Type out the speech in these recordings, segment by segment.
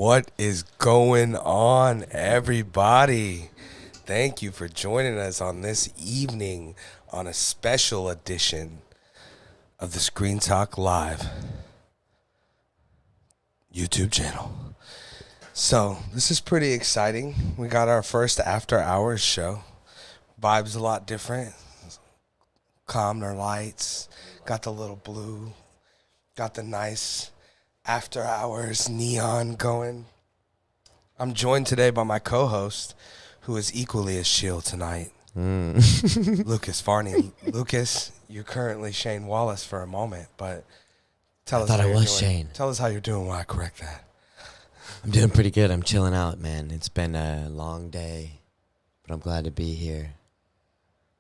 What is going on, everybody? Thank you for joining us on this evening on a special edition of the Screen Talk Live YouTube channel. So, this is pretty exciting. We got our first after hours show. Vibe's a lot different. Calmed our lights, got the little blue, got the nice after hours neon going. I'm joined today by my co-host, who is equally as chill tonight, Lucas Farney. Lucas, you're currently Shane Wallace for a moment, but tell us how you're doing. Shane. Tell us how you're doing while I correct that. I'm doing pretty good. I'm chilling out, man. It's been a long day, but I'm glad to be here.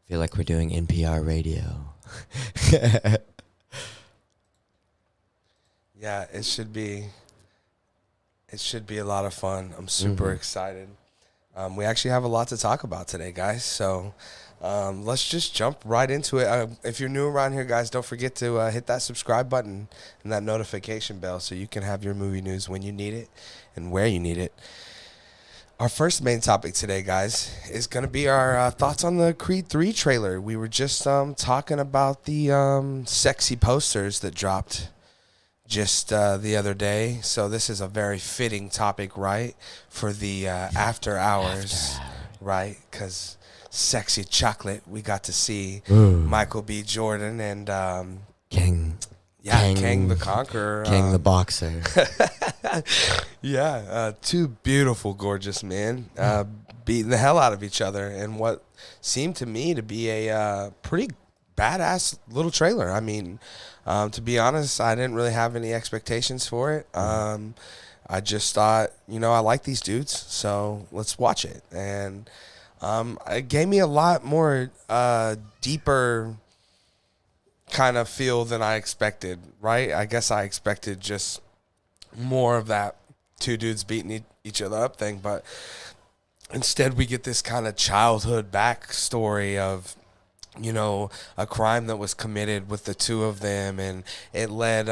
Feel like we're doing NPR radio. Yeah, it should be a lot of fun. I'm super excited. We actually have a lot to talk about today, guys. So let's just jump right into it. If you're new around here, guys, don't forget to hit that subscribe button and that notification bell so you can have your movie news when you need it and where you need it. Our first main topic today, guys, is going to be our thoughts on the Creed 3 trailer. We were just talking about the sexy posters that dropped just the other day. So this is a very fitting topic, right, for the after hours, right? Because sexy chocolate, we got to see Michael B. Jordan and King the Conqueror. King the boxer. Two beautiful, gorgeous men beating the hell out of each other in what seemed to me to be a pretty badass little trailer. I mean, to be honest, I didn't really have any expectations for it. I just thought, I like these dudes, so let's watch it. And it gave me a lot more deeper kind of feel than I expected, right? I guess I expected just more of that two dudes beating each other up thing, but instead we get this kind of childhood backstory of a crime that was committed with the two of them, and it led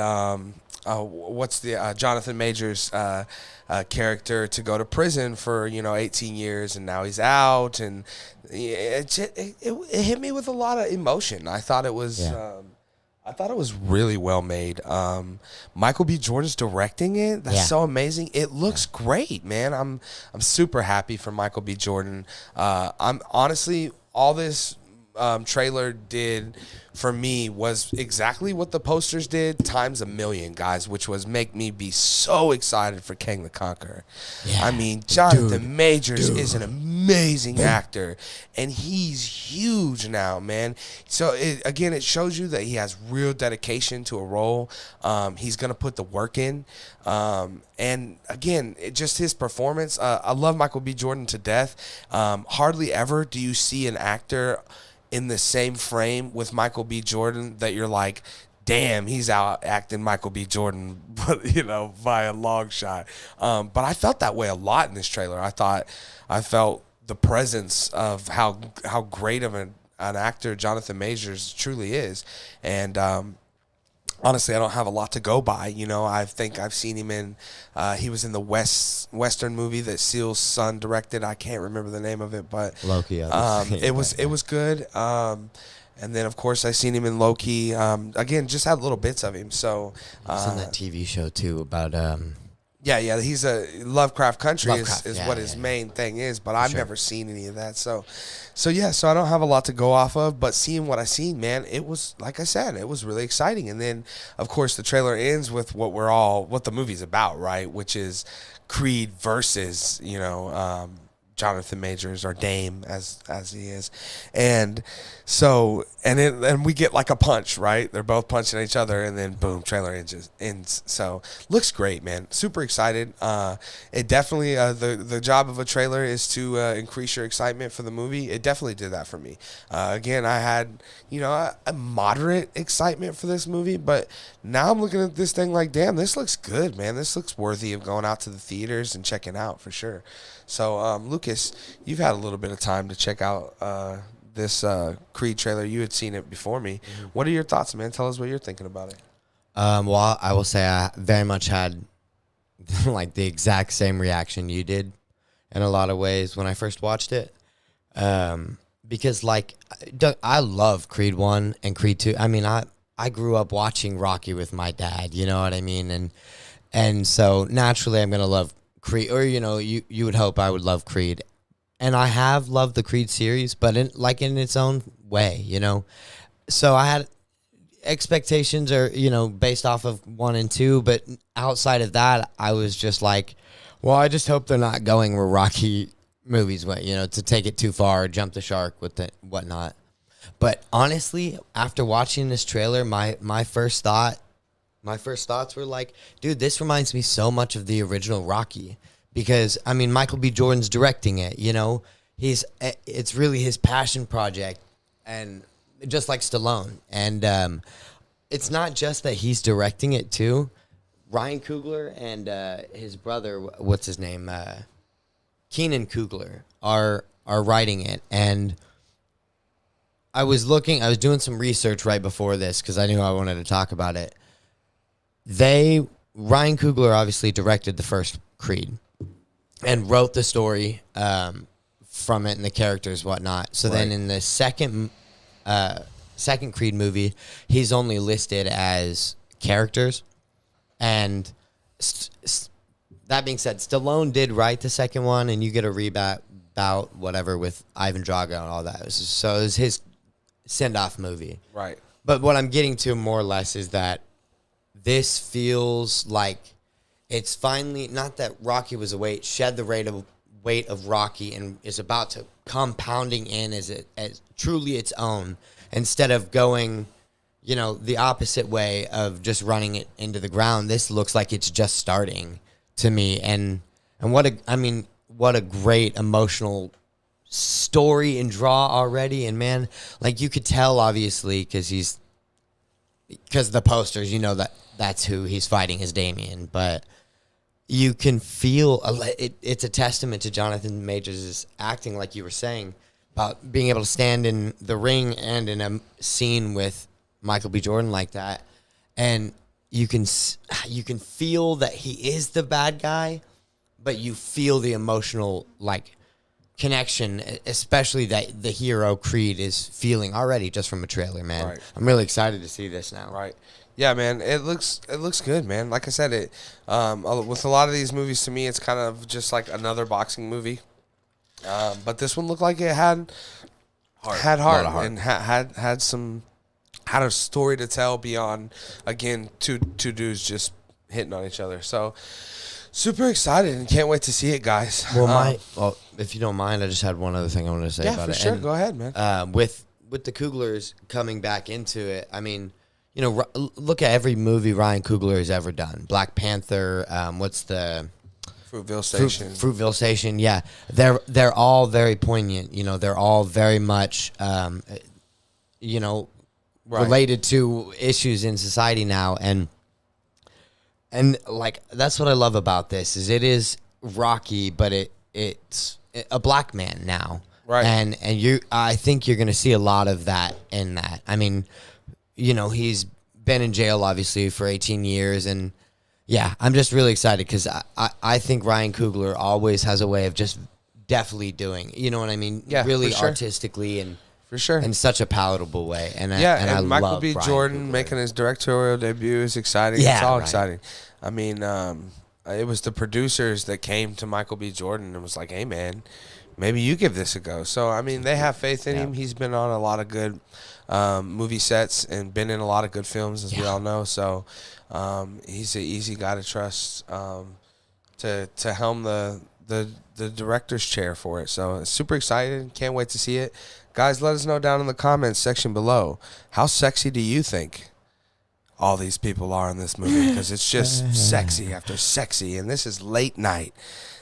Jonathan Majors character to go to prison for 18 years, and now he's out, and it hit me with a lot of emotion. I thought it was really well made. Michael B. Jordan's directing it. That's so amazing. It looks great, man. I'm super happy for Michael B. Jordan. I'm honestly, all this trailer did for me was exactly what the posters did times a million, guys, which was make me be so excited for King the Conqueror. Yeah. I mean, Jonathan Majors is an amazing actor, and he's huge now, man. So it shows you that he has real dedication to a role. He's gonna put the work in, and again, just his performance. I love Michael B. Jordan to death. Hardly ever do you see an actor in the same frame with Michael B. Jordan that you're like, damn, he's out acting Michael B. Jordan, by a long shot. But I felt that way a lot in this trailer. I felt the presence of how great of an actor Jonathan Majors truly is. And honestly, I don't have a lot to go by. I think I've seen him in, he was in the Western movie that Seal's son directed. I can't remember the name of it, but Loki. it was good. And then, of course, I seen him in Loki. Again, just had little bits of him. So he's in that TV show, too, about... Yeah, he's a Lovecraft Country is what his main thing is, but I've never seen any of that. So I don't have a lot to go off of, but seeing what I seen, man, it was, like I said, it was really exciting. And then, of course, the trailer ends with what the movie's about, right? Which is Creed versus, Jonathan Majors, or Dame as he is. And so and we get like a punch, right? They're both punching each other, and then boom, trailer ends. So looks great, man. Super excited. It definitely the job of a trailer is to increase your excitement for the movie. It definitely did that for me. Again, I had a moderate excitement for this movie, but now I'm looking at this thing like, damn, this looks good, man. This looks worthy of going out to the theaters and checking out for sure. So, Lucas, you've had a little bit of time to check out this Creed trailer. You had seen it before me. Mm-hmm. What are your thoughts, man? Tell us what you're thinking about it. Well, I will say I very much had like the exact same reaction you did in a lot of ways when I first watched it. Because like I love Creed 1 and Creed 2. I mean, I grew up watching Rocky with my dad, you know what I mean? And so naturally I'm going to love Creed, or you would hope I would love Creed. And I have loved the Creed series, but in its own way, So I had expectations based off of 1 and 2, but outside of that, I was just like, well, I just hope they're not going where Rocky movies went, to take it too far, jump the shark with it, whatnot. But honestly, after watching this trailer, my first thoughts were like, dude, this reminds me so much of the original Rocky, because I mean, Michael B. Jordan's directing it, it's really his passion project, and just like Stallone. And it's not just that he's directing it too. Ryan Coogler and his brother, what's his name, Keenan Coogler, are writing it. And I was doing some research right before this because I knew I wanted to talk about it. Ryan Coogler obviously directed the first Creed and wrote the story from it and the characters, whatnot. So then in the second Creed movie, he's only listed as characters. And that being said, Stallone did write the second one, and you get a reboot whatever with Ivan Drago and all that. So it was his send-off movie. Right. But what I'm getting to more or less is that this feels like it's finally, not that Rocky was a weight, shed the weight of Rocky and is about to compounding in as truly its own, instead of going the opposite way of just running it into the ground. This looks like it's just starting to me. And what a great emotional story and draw already. And man, like you could tell obviously because the posters, that's who he's fighting is Damien, but you can feel it's a testament to Jonathan Majors' acting, like you were saying, about being able to stand in the ring and in a scene with Michael B. Jordan like that, and you can feel that he is the bad guy, but you feel the emotional connection, especially that the hero Creed is feeling already just from a trailer, man. Right. I'm really excited to see this now. Right. Yeah, man. It looks good, man. Like I said, with a lot of these movies, to me, it's kind of just like another boxing movie. But this one looked like it had heart and had a story to tell beyond, again, two dudes just hitting on each other. So super excited and can't wait to see it, guys. Well, if you don't mind, I just had one other thing I wanted to say about it. Yeah, for sure. Go ahead, man. With the Cooglers coming back into it, I mean, look at every movie Ryan Coogler has ever done. Black Panther, what's the... Fruitville Station. Fruitville Station, yeah. They're all very poignant. They're all very much, related to issues in society now. And like, that's what I love about this, is it is Rocky, but it's a black man now. Right. And I think you're going to see a lot of that in that. I mean, he's been in jail, obviously, for 18 years, and yeah, I'm just really excited because I think Ryan Coogler always has a way of just definitely doing, you know what I mean? Yeah, really sure. Artistically and for sure in such a palatable way. And I Michael love B. Ryan Jordan Coogler. Making his directorial debut is exciting. Yeah, it's all right. exciting. I mean, it was the producers that came to Michael B. Jordan and was like, "Hey, man, maybe you give this a go." So I mean, they have faith in him. He's been on a lot of good movie sets and been in a lot of good films, as we all know. So he's an easy guy to trust to helm the director's chair for it. So super excited. Can't wait to see it. Guys, let us know down in the comments section below, how sexy do you think all these people are in this movie? Because it's just sexy after sexy, and this is late night.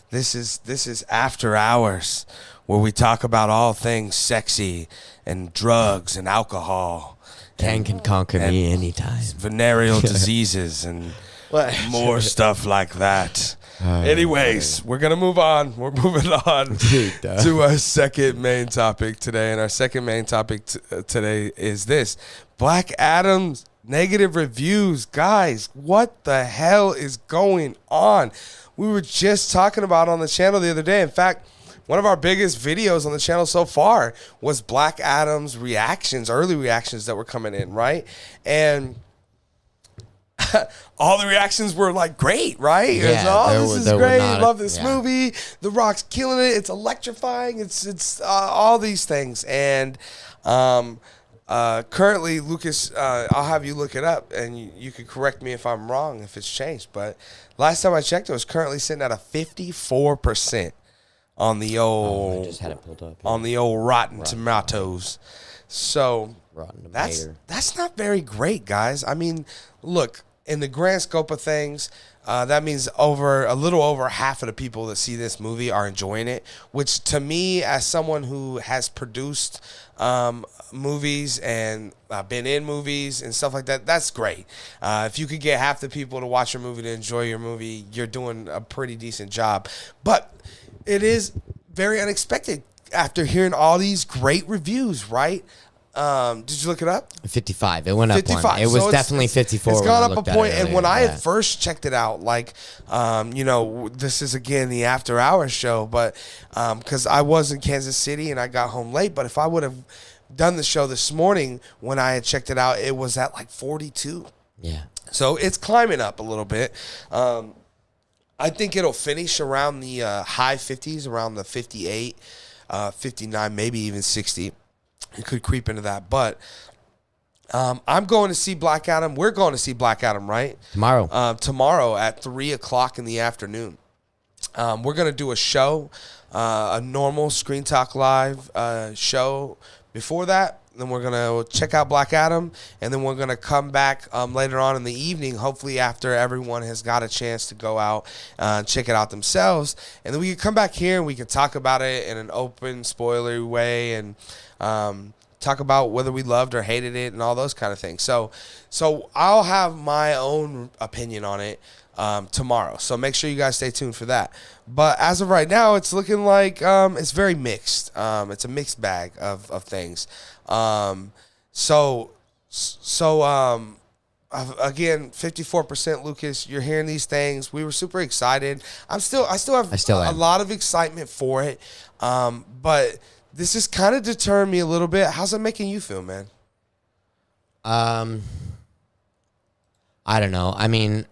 This is after hours, where we talk about all things sexy and drugs and alcohol. Can conquer me anytime. Venereal diseases and more stuff like that. Anyways, we're going to move on. We're moving on to our second main topic today. And our second main topic today is this. Black Adam's negative reviews. Guys, what the hell is going on? We were just talking about on the channel the other day. In fact, one of our biggest videos on the channel so far was Black Adam's reactions, early reactions that were coming in, right? And all the reactions were like great, right? Yeah, this is great. Love this movie. The Rock's killing it. It's electrifying. It's all these things. And currently, Lucas, I'll have you look it up, and you can correct me if I'm wrong, if it's changed. But last time I checked, it was currently sitting at a 54% on the old. I just had it pulled up. On the old Rotten Tomatoes. So that's not very great, guys. I mean, look, in the grand scope of things, that means a little over half of the people that see this movie are enjoying it, which to me, as someone who has produced movies and been in movies and stuff like that, that's great. If you could get half the people to watch your movie to enjoy your movie, you're doing a pretty decent job. But it is very unexpected after hearing all these great reviews, right? Did you look it up? 55. It went up 55. One. It was definitely 54. It's gone up a point. And when I had first checked it out, like, this is, again, the after hours show, but because I was in Kansas City and I got home late. But if I would have done the show this morning when I had checked it out, it was at like 42. Yeah. So it's climbing up a little bit. I think it'll finish around the high 50s, around the 58, 59, maybe even 60. It could creep into that. But I'm going to see Black Adam. We're going to see Black Adam, right? Tomorrow at 3 o'clock in the afternoon. We're going to do a show, a normal Screen Talk Live show before that. Then we're going to check out Black Adam, and then we're going to come back later on in the evening, hopefully after everyone has got a chance to go out and check it out themselves. And then we can come back here and we can talk about it in an open, spoilery way and talk about whether we loved or hated it and all those kind of things. So I'll have my own opinion on it tomorrow. So make sure you guys stay tuned for that. But as of right now, it's looking like it's very mixed. It's a mixed bag of things. Again, 54%, Lucas, you're hearing these things. We were super excited. I still have a lot of excitement for it. But this is kind of deterring me a little bit. How's it making you feel, man? I don't know. I mean,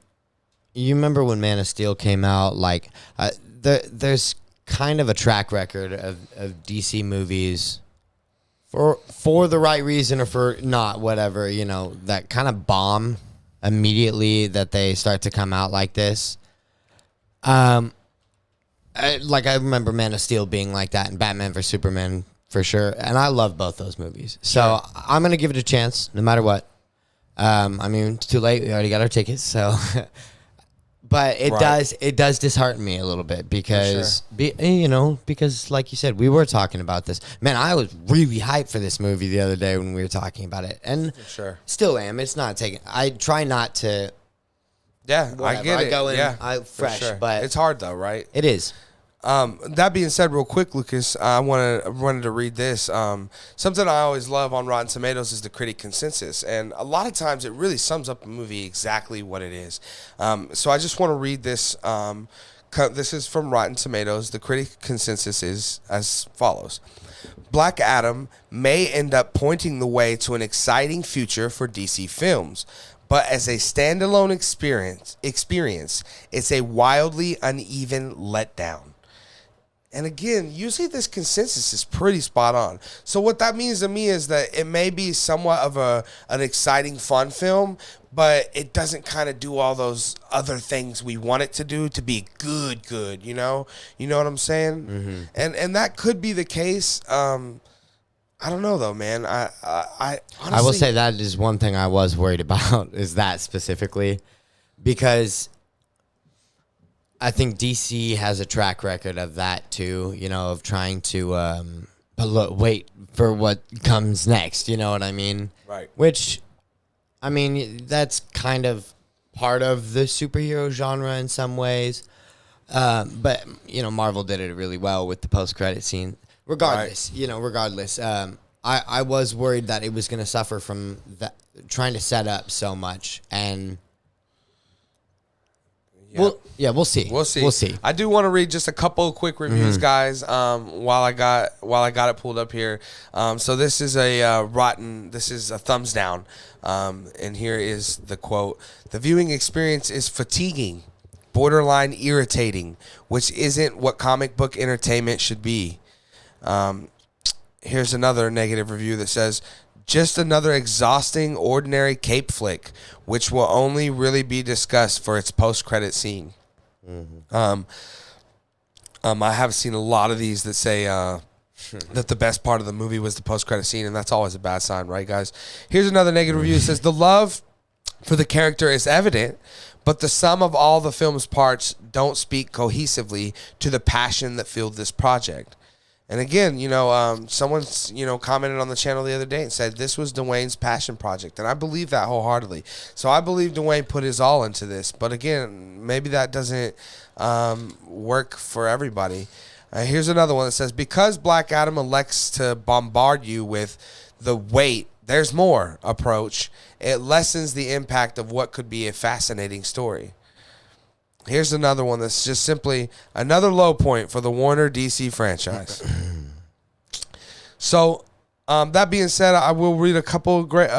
you remember when Man of Steel came out? Like, there's kind of a track record of DC movies for the right reason or for not, whatever, that kind of bomb immediately that they start to come out like this. I remember Man of Steel being like that and Batman vs Superman for sure. And I love both those movies. So I'm going to give it a chance no matter what. It's too late. We already got our tickets. So, but it does dishearten me a little bit because, because like you said, we were talking about this. Man, I was really hyped for this movie the other day when we were talking about it. And still am. It's not taking, I try not to. Yeah, whatever. I get it. I go in fresh, but it's hard though, right? It is. That being said, real quick, Lucas, I wanted to read this. Something I always love on Rotten Tomatoes is the critic consensus, and a lot of times it really sums up a movie exactly what it is. So I just want to read this. This is from Rotten Tomatoes. The critic consensus is as follows. Black Adam may end up pointing the way to an exciting future for DC films. But as a standalone experience, it's a wildly uneven letdown. And again, usually this consensus is pretty spot on. So what that means to me is that it may be somewhat of an exciting, fun film, but it doesn't kind of do all those other things we want it to do to be good, you know? You know what I'm saying? Mm-hmm. And that could be the case. I don't know though, man. I honestly, I will say that is one thing I was worried about is that specifically because I think DC has a track record of that too, of trying to wait for what comes next, you know what I mean? Right. Which, I mean, that's kind of part of the superhero genre in some ways. But Marvel did it really well with the post-credit scene. Regardless, I was worried that it was going to suffer from that, trying to set up so much, and we'll see. We'll see. I do want to read just a couple of quick reviews, guys. While I got it pulled up here. So this is this is a thumbs down. And here is the quote: "The viewing experience is fatiguing, borderline irritating, which isn't what comic book entertainment should be." Here's another negative review that says, "Just another exhausting, ordinary cape flick, which will only really be discussed for its post-credit scene." I have seen a lot of these that say that the best part of the movie was the post-credit scene, and that's always a bad sign, right, guys? Here's another negative review that says, "The love for the character is evident, but the sum of all the film's parts don't speak cohesively to the passion that fueled this project." And again, someone's, commented on the channel the other day and said this was Dwayne's passion project. And I believe that wholeheartedly. So I believe Dwayne put his all into this. But again, maybe that doesn't work for everybody. Here's another one that says, "Because Black Adam elects to bombard you with the wait, there's more approach, it lessens the impact of what could be a fascinating story." Here's another one that's just simply another low point for the Warner DC franchise. So, that being said, I will read a couple of great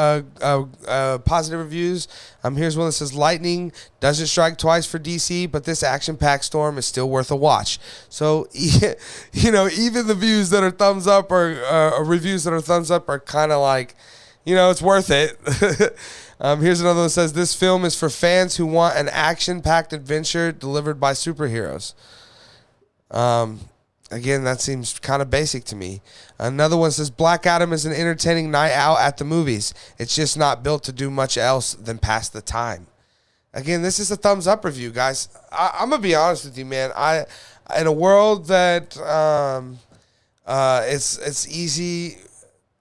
positive reviews. Here's one that says, "Lightning doesn't strike twice for DC, but this action-packed storm is still worth a watch." So, even the views that are thumbs up or reviews that are thumbs up are kind of like, it's worth it. Here's another one that says, "This film is for fans who want an action-packed adventure delivered by superheroes." Again, that seems kind of basic to me. Another one says, "Black Adam is an entertaining night out at the movies. It's just not built to do much else than pass the time." Again, this is a thumbs up review, guys. I'm going to be honest with you, man. In a world that it's easy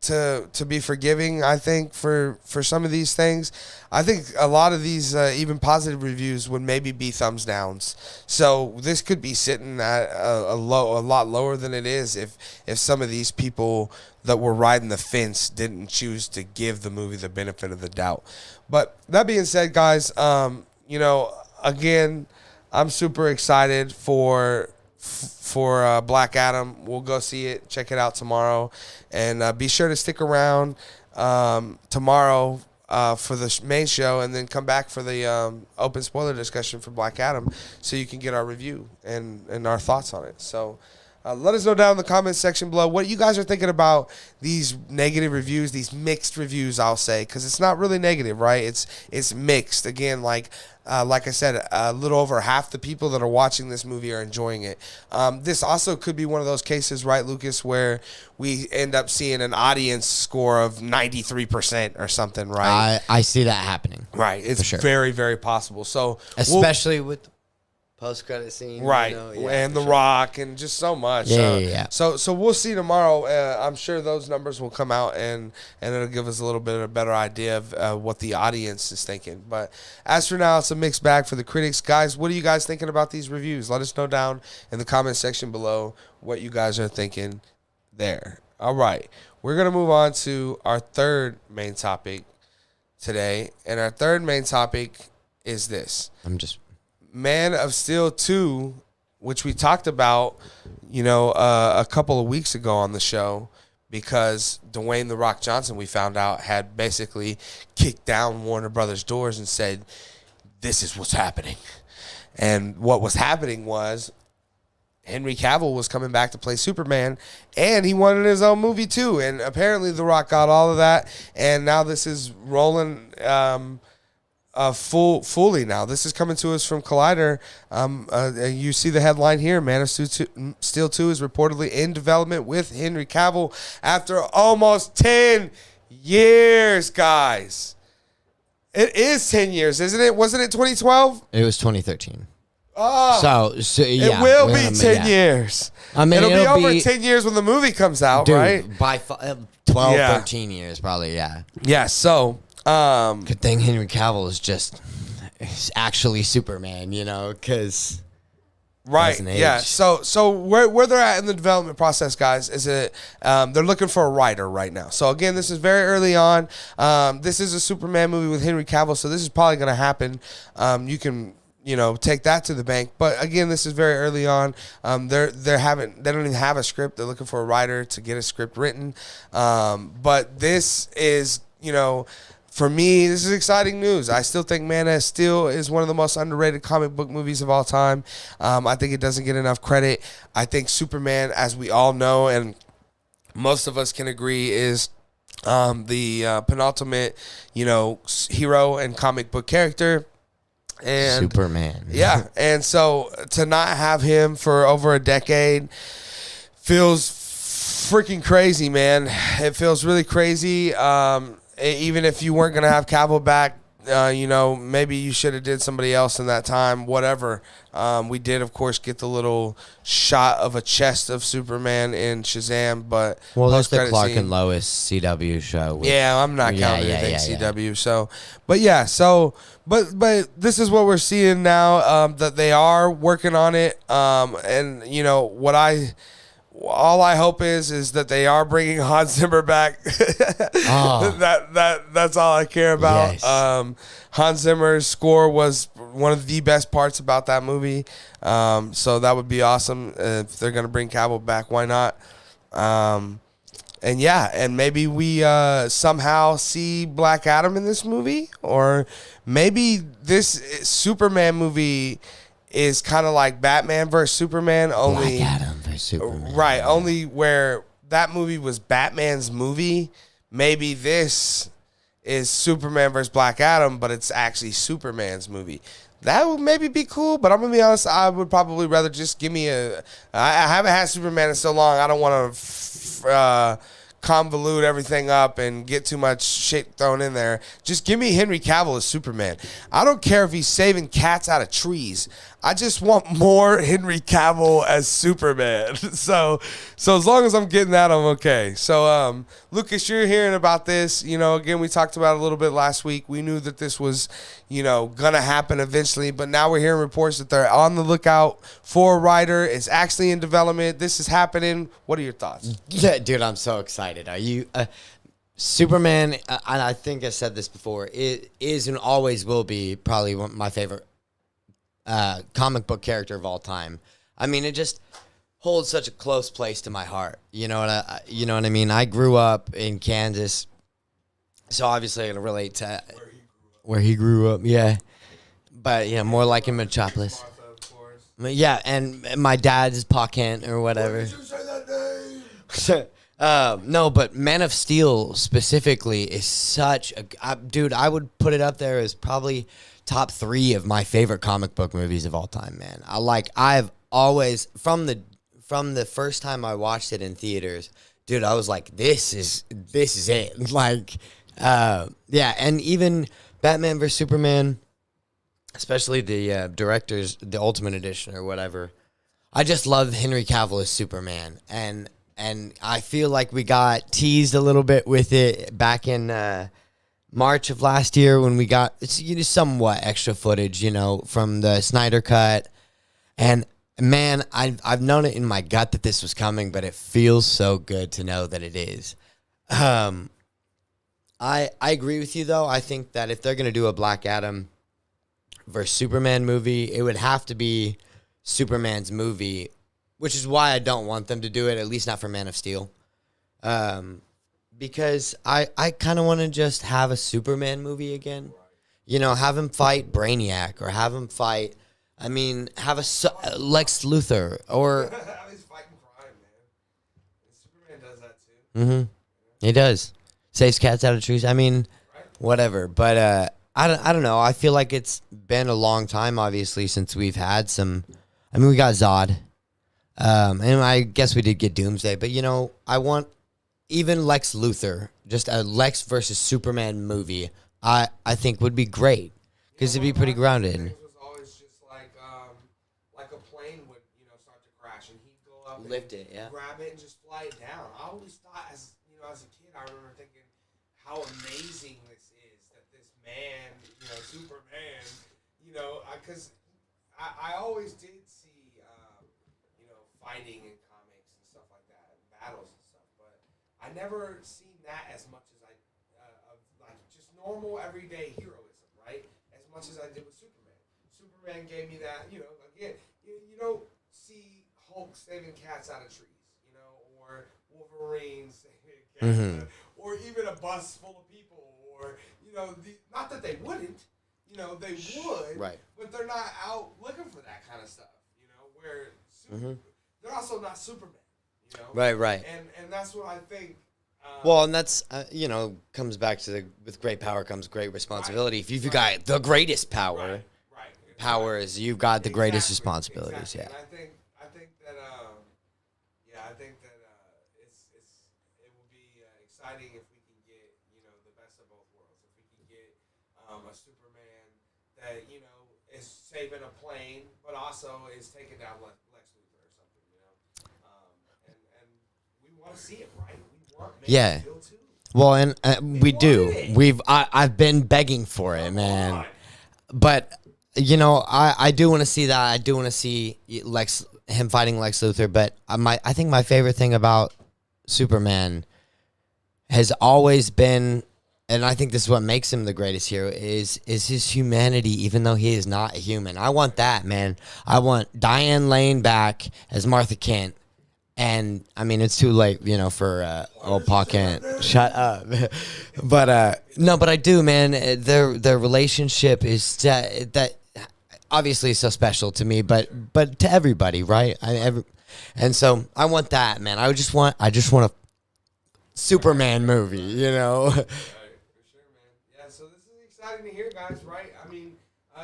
to be forgiving, I think, for some of these things. I think a lot of these even positive reviews would maybe be thumbs downs. So this could be sitting at a lot lower than it is if some of these people that were riding the fence didn't choose to give the movie the benefit of the doubt. But that being said, guys, again, I'm super excited for Black Adam. We'll go see it, check it out tomorrow, and be sure to stick around tomorrow for the main show, and then come back for the open spoiler discussion for Black Adam, so you can get our review and our thoughts on it. So let us know down in the comments section below what you guys are thinking about these negative reviews, these mixed reviews, I'll say, because it's not really negative, right? It's mixed. Again, like I said, a little over half the people that are watching this movie are enjoying it. This also could be one of those cases, right, Lucas, where we end up seeing an audience score of 93% or something, right? I see that happening. Right. It's sure. very, very possible. So especially with the post-credit scene. Right. And The Rock and just so much. Yeah. So we'll see tomorrow. I'm sure those numbers will come out, and it'll give us a little bit of a better idea of what the audience is thinking. But as for now, it's a mixed bag for the critics. Guys, what are you guys thinking about these reviews? Let us know down in the comment section below what you guys are thinking there. All right. We're going to move on to our third main topic today. And our third main topic is this. Man of Steel 2, which we talked about, a couple of weeks ago on the show, because Dwayne "The Rock" Johnson, we found out, had basically kicked down Warner Brothers' doors and said, "This is what's happening." And what was happening was Henry Cavill was coming back to play Superman, and he wanted his own movie too. And apparently The Rock got all of that, and now this is rolling fully now. This is coming to us from Collider. You see the headline here: Man of Steel 2 is reportedly in development with Henry Cavill after almost 10 years, guys. It is 10 years, isn't it? Wasn't it 2012? It was 2013. Oh, so yeah, it will be 10 years. I mean, it'll be over 10 years when the movie comes out, right? By 12, 13 years, probably, yeah. Yeah, so good thing Henry Cavill is actually Superman, because Right. doesn't age. Yeah. So where they're at in the development process, guys, is it they're looking for a writer right now. So again, this is very early on. This is a Superman movie with Henry Cavill, so this is probably going to happen. You can take that to the bank. But again, this is very early on. They don't even have a script. They're looking for a writer to get a script written. But this is for me, this is exciting news. I still think Man of Steel is one of the most underrated comic book movies of all time. I think it doesn't get enough credit. I think Superman, as we all know, and most of us can agree, is the penultimate, hero and comic book character. And Superman. Yeah. And so to not have him for over a decade feels freaking crazy, man. It feels really crazy. Even if you weren't going to have Cavill back, maybe you should have did somebody else in that time, whatever. We did, of course, get the little shot of a chest of Superman in Shazam, but there's the Clark and Lois CW show. Yeah, I'm not counting anything CW. So, but yeah, but this is what we're seeing now, that they are working on it. And all I hope is that they are bringing Hans Zimmer back. That's all I care about. Yes. Hans Zimmer's score was one of the best parts about that movie. So that would be awesome if they're gonna bring Cavill back. Why not? And maybe we somehow see Black Adam in this movie, or maybe this Superman movie is kind of like Batman versus Superman, only Black Adam versus Superman. Right, only where that movie was Batman's movie. Maybe this is Superman versus Black Adam, but it's actually Superman's movie. That would maybe be cool, but I'm going to be honest, I would probably rather just give me I haven't had Superman in so long, I don't want to convolute everything up and get too much shit thrown in there. Just give me Henry Cavill as Superman. I don't care if he's saving cats out of trees. I just want more Henry Cavill as Superman. So as long as I'm getting that, I'm okay. So, Lucas, you're hearing about this. Again, we talked about it a little bit last week. We knew that this was, gonna happen eventually, but now we're hearing reports that they're on the lookout for a writer. It's actually in development. This is happening. What are your thoughts? Yeah, dude, I'm so excited. Are you? Superman, and I think I said this before, it is and always will be probably my favorite comic book character of all time. I mean, it just holds such a close place to my heart. You know what I mean? I grew up in Kansas, so obviously I can relate to where he grew up. Yeah, but more like in Metropolis. Yeah, and my dad's Pa Kent or whatever. Why did you say that name? No, but Man of Steel specifically is such a dude. I would put it up there as probably top 3 of my favorite comic book movies of all time, man. I've always from the first time I watched it in theaters, dude, I was like, this is it. And even Batman vs Superman, especially the director's the Ultimate Edition or whatever. I just love Henry Cavill as Superman, and I feel like we got teased a little bit with it back in March of last year when we got somewhat extra footage, from the Snyder Cut. And man, I've known it in my gut that this was coming, but it feels so good to know that it is. I agree with you though. I think that if they're gonna do a Black Adam versus Superman movie, it would have to be Superman's movie, which is why I don't want them to do it, at least not for Man of Steel. Because I kind of want to just have a Superman movie again. Have him fight Brainiac or have him fight, have a Lex Luthor or... He's fighting crime, man. Superman does that too. Mm-hmm. He does. Saves cats out of trees. Whatever. But I don't know. I feel like it's been a long time, obviously, since we've had some... we got Zod. And I guess we did get Doomsday. But, I want... Even Lex Luthor, just a Lex versus Superman movie, I think would be great because it'd be pretty grounded. It was always just like a plane would start to crash and he'd go up, lift it, grab it and just fly it down. I always thought as a kid, I remember thinking how amazing this is that this man, Superman, because I always did see fighting in comics and stuff like that, and battles and stuff. But I never seen that as much as of like just normal everyday heroism, right? As much as I did with Superman. Superman gave me that, again, you don't see Hulk saving cats out of trees, or Wolverine saving cats, or even a bus full of people, or not that they wouldn't, they would, right? But they're not out looking for that kind of stuff, where they're also not Superman, right, and that's what I think. Well, and that's comes back to with great power comes great responsibility. If you've got the greatest power, power is you've got the greatest responsibilities. Exactly. Yeah. And I think that it will be exciting if we can get the best of both worlds. If we can get a Superman that is saving a plane, but also is taking down Lex Luthor or something. And we want to see it, right? We want Man of Steel too. Well, and we do. I've been begging for it, man. But I do want to see that. I do want to see him fighting Lex Luthor. But I think my favorite thing about Superman has always been, and I think this is what makes him the greatest hero, is his humanity, even though he is not a human. I want that, man. I want Diane Lane back as Martha Kent. And, I mean, it's too late, for old Pa Kent. Shut up. But, no, but I do, man. Their relationship is that obviously is so special to me, but to everybody, right? And so I want that, man. I just want a Superman movie, Right, for sure, man. Yeah, so this is exciting to hear, guys, right? I mean,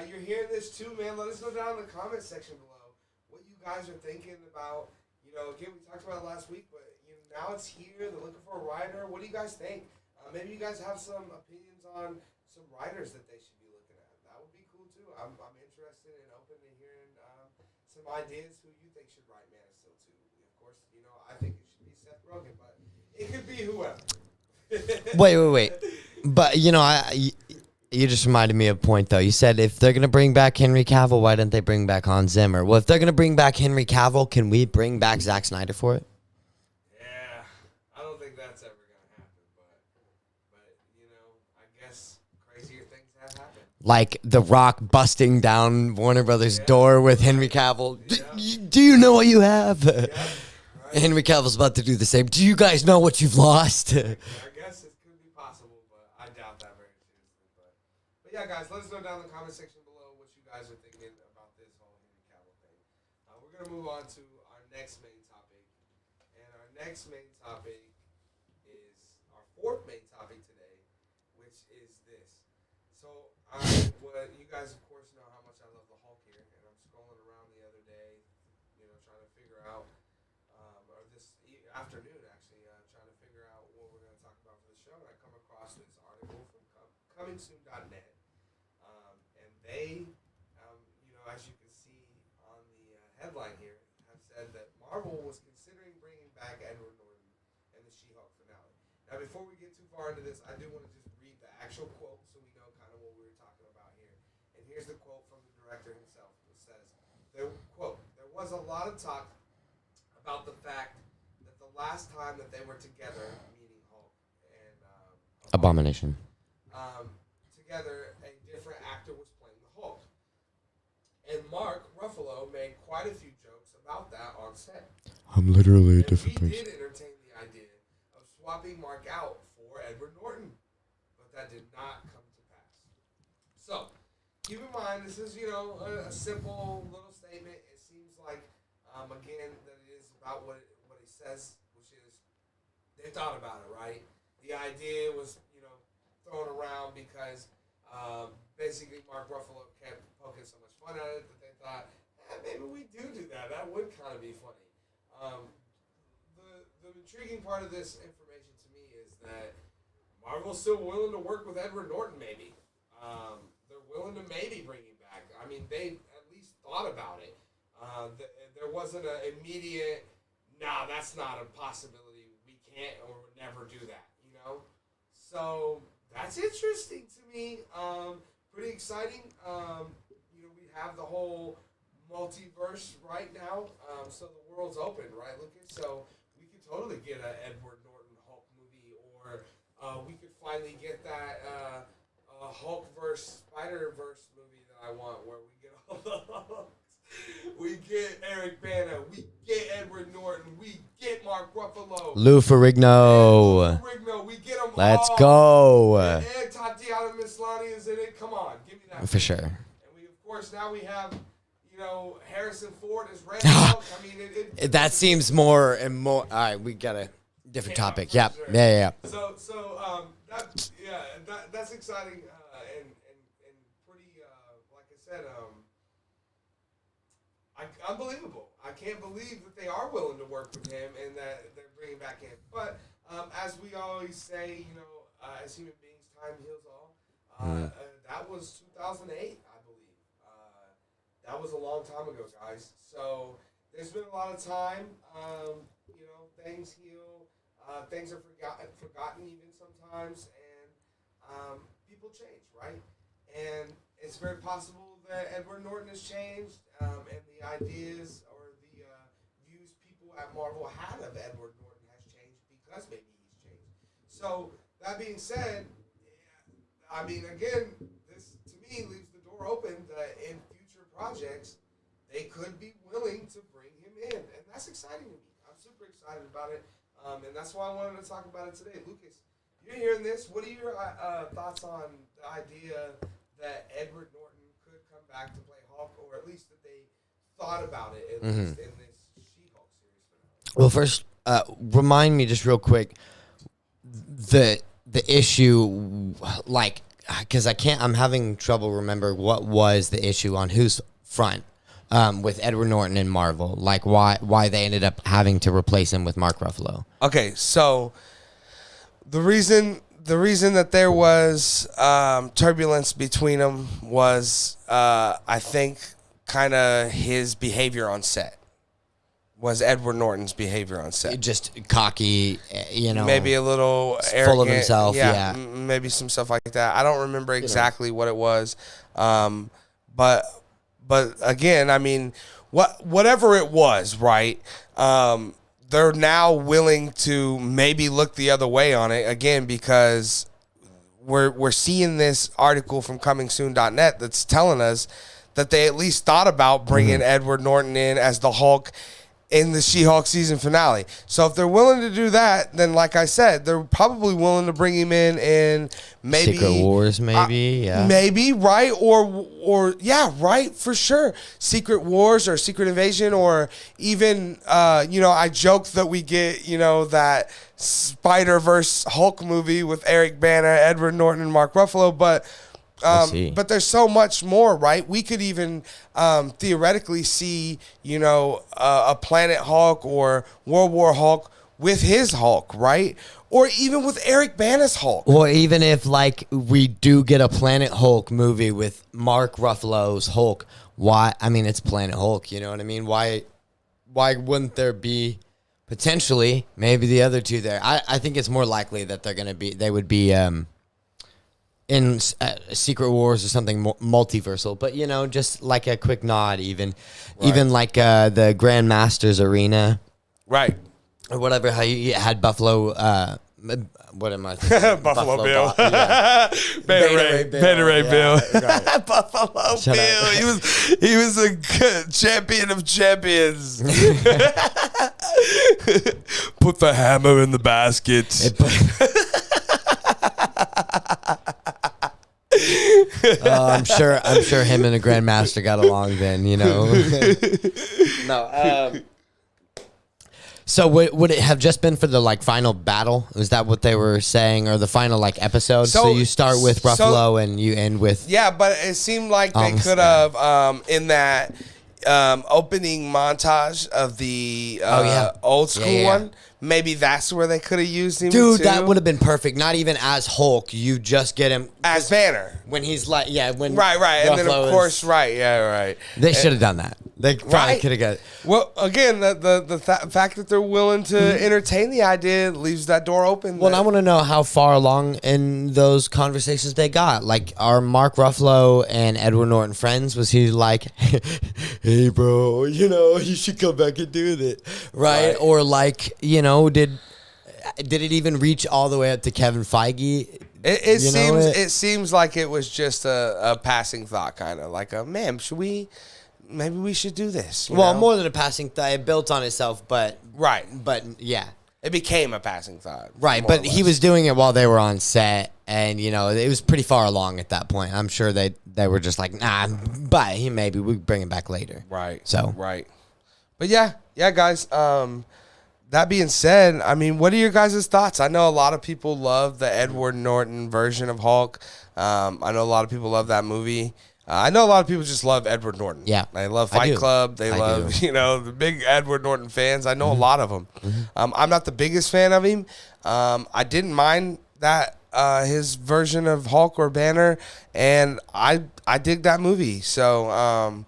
you're hearing this too, man. Let us know down in the comment section below what you guys are thinking about. Again, we talked about it last week, but now it's here. They're looking for a writer. What do you guys think? Maybe you guys have some opinions on some writers that they should be looking at. That would be cool too. I'm interested and open to hearing some ideas who you think should write Man of Steel 2. Of course, I think it should be Seth Rogen, but it could be whoever. Wait. But you just reminded me of a point, though. You said if they're going to bring back Henry Cavill, why didn't they bring back Hans Zimmer? Well, if they're going to bring back Henry Cavill, can we bring back Zack Snyder for it? Yeah, I don't think that's ever going to happen, but I guess crazier things have happened. Like The Rock busting down Warner Brothers' door with Henry Cavill. Do you know what you have? Yeah, right. Henry Cavill's about to do the same. Do you guys know what you've lost? I guess it could be possible, but I doubt that very seriously. But yeah, guys, let us know down in the comment section below what you guys are thinking about this whole Henry Cavill thing. We're going to move on to our next main topic. And our next main topic is our fourth main topic today, which is this. So, you guys, of course, know how much I love the Hulk here. And I'm scrolling around the other day, trying to figure out, or this afternoon, actually, trying to figure out what we're going to talk about for the show. And I come across this article from comingsoon.net. And they, as you can see on the headline here, have said that Marvel was considering bringing back Edward Norton in the She-Hulk finale. Now, before we get too far into this, I do want to just read the actual quote so we know kind of what we were talking about here. And here's the quote from the director himself. It says, quote, "There was a lot of talk about the fact that the last time that they were together, meaning Hulk and Abomination. Together, a different actor was playing the Hulk. And Mark Ruffalo made quite a few jokes about that on set. I'm literally a different person. We did entertain the idea of swapping Mark out for Edward Norton, but that did not come to pass. So, keep in mind, this is, a simple little statement. It seems like, again, that it is about what he says, which is, they thought about it, right? The idea was, thrown around because basically Mark Ruffalo kept poking so much fun at it that they thought, maybe we do that. That would kind of be funny. The intriguing part of this information to me is that Marvel's still willing to work with Edward Norton, maybe. They're willing to maybe bring him back. I mean, they at least thought about it. There wasn't an immediate, nah, that's not a possibility. We can't or would never do that, So that's interesting to me. Pretty exciting. We have the whole multiverse right now, so the world's open, right, Lucas? So we could totally get an Edward Norton Hulk movie, or we could finally get that Hulk versus Spider-Verse movie that I want, where we get all the Hulks. We get Eric Bana, we get Edward Norton, we get Mark Ruffalo, Lou Ferrigno. we get them Let's all. go. And Tatiana Maslany is in it. Come on, give me that. For sure. And we, of course, now we have, Harrison Ford as Red Hulk. I mean, That seems more and more. All right, we got a different topic. Yep. Sure. Yeah. So that's exciting and pretty, like I said, unbelievable. I can't believe that they are willing to work with him and that they're bringing back him. But as we always say, as human beings, time heals all. That was 2008, I believe. That was a long time ago, guys. So there's been a lot of time. Things heal. Things are forgotten even sometimes, and people change, right? And it's very possible that Edward Norton has changed, and the ideas or the views people at Marvel had of Edward Norton has changed because maybe he's changed. So that being said, I mean, again, this to me leaves the door open that in future projects they could be willing to bring him in, and that's exciting to me. I'm super excited about it, and that's why I wanted to talk about it today. Lucas, you're hearing this. What are your thoughts on the idea that Edward Norton could come back to play Hulk, or at least that they thought about it at least in this She-Hulk series finale? Well, first, remind me just real quick the issue, like, because I'm having trouble remember what was the issue on whose front with Edward Norton and Marvel, like why they ended up having to replace him with Mark Ruffalo. Okay, so the reason that there was turbulence between them was, I think, kind of his behavior on set. Was Edward Norton's behavior on set. Just cocky, Maybe a little arrogant. Full of himself, yeah. Maybe some stuff like that. I don't remember exactly what it was. But again, I mean, whatever it was, right? They're now willing to maybe look the other way on it again, because we're seeing this article from comingsoon.net that's telling us that they at least thought about bringing Edward Norton in as the Hulk in the She-Hulk season finale. So if they're willing to do that, then like I said, they're probably willing to bring him in maybe Secret Wars, maybe, yeah. Maybe, right? Or yeah, right, for sure. Secret Wars or Secret Invasion, or even I joked that we get, that Spider-Verse Hulk movie with Eric Bana, Edward Norton, and Mark Ruffalo, but but there's so much more, right? We could even theoretically see, a Planet Hulk or World War Hulk with his Hulk, right? Or even with Eric Bana's Hulk. Or even if, like, we do get a Planet Hulk movie with Mark Ruffalo's Hulk, why? I mean, it's Planet Hulk, you know what I mean? Why wouldn't there be potentially maybe the other two there? I think it's more likely that they would be in Secret Wars or something multiversal, but just like a quick nod, even like the Grandmasters Arena, right, or whatever. How you had Buffalo, what am I thinking? Buffalo Bill, Beta Ray Bill, right. Buffalo Shut Bill. up. He was a good champion of champions. Put the hammer in the basket. I'm sure him and the Grandmaster got along then, No. So would it have just been for the final battle? Was that what they were saying, or the final episode? So you start with Ruffalo and you end with but it seemed like they could have in that opening montage of the old school one. maybe that's where they could have used him. Dude, too. that would have been perfect. Not even as Hulk. You just get him as Banner when he's like, when right, and then of course, right. They should have done that. They probably could have got. Well, again, the fact that they're willing to entertain the idea leaves that door open. Well, I want to know how far along in those conversations they got. Like, are Mark Ruffalo and Edward Norton friends? Was he like, hey, bro, you should come back and do this, right? Or like, did it even reach all the way up to Kevin Feige? It seems like it was just a passing thought, kind of like man, maybe we should do this. Well, more than a passing thought, it built on itself, but yeah, it became a passing thought, right? But he was doing it while they were on set, and it was pretty far along at that point. I'm sure they were just like, nah, but maybe we bring him back later, right? So right, but yeah, guys. That being said, I mean, what are your guys' thoughts? I know a lot of people love the Edward Norton version of Hulk. I know a lot of people love that movie. I know a lot of people just love Edward Norton. Yeah. They love Fight Club. They love, the big Edward Norton fans. I know a lot of them. I'm not the biggest fan of him. I didn't mind that his version of Hulk or Banner, and I dig that movie. So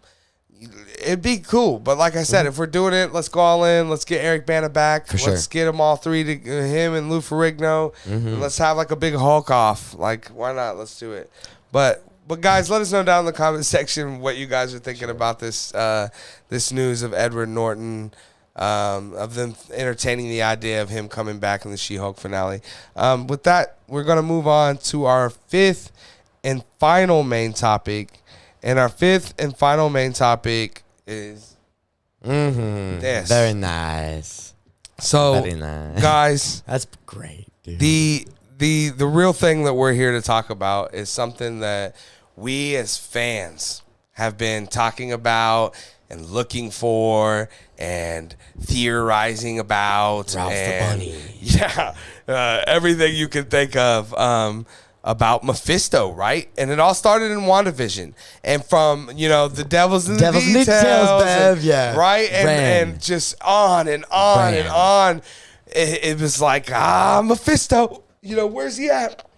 it'd be cool. But like I said, if we're doing it, let's go all in. Let's get Eric Bana back. Let's get them all three, him and Lou Ferrigno. And let's have like a big Hulk off. Like, why not? Let's do it. But guys, let us know down in the comment section what you guys are thinking about this this news of Edward Norton, of them entertaining the idea of him coming back in the She-Hulk finale. With that, we're going to move on to our fifth and final main topic. And our fifth and final main topic is this. Very nice. So, Very nice. Guys, that's great, dude. The real thing that we're here to talk about is something that we as fans have been talking about and looking for and theorizing about. Ralph the Bunny. Yeah, everything you can think of about Mephisto, right? And it all started in WandaVision. And from, the devil's in the details, Bev, yeah. right? And just on and on and on. It was like, Mephisto. Where's he at?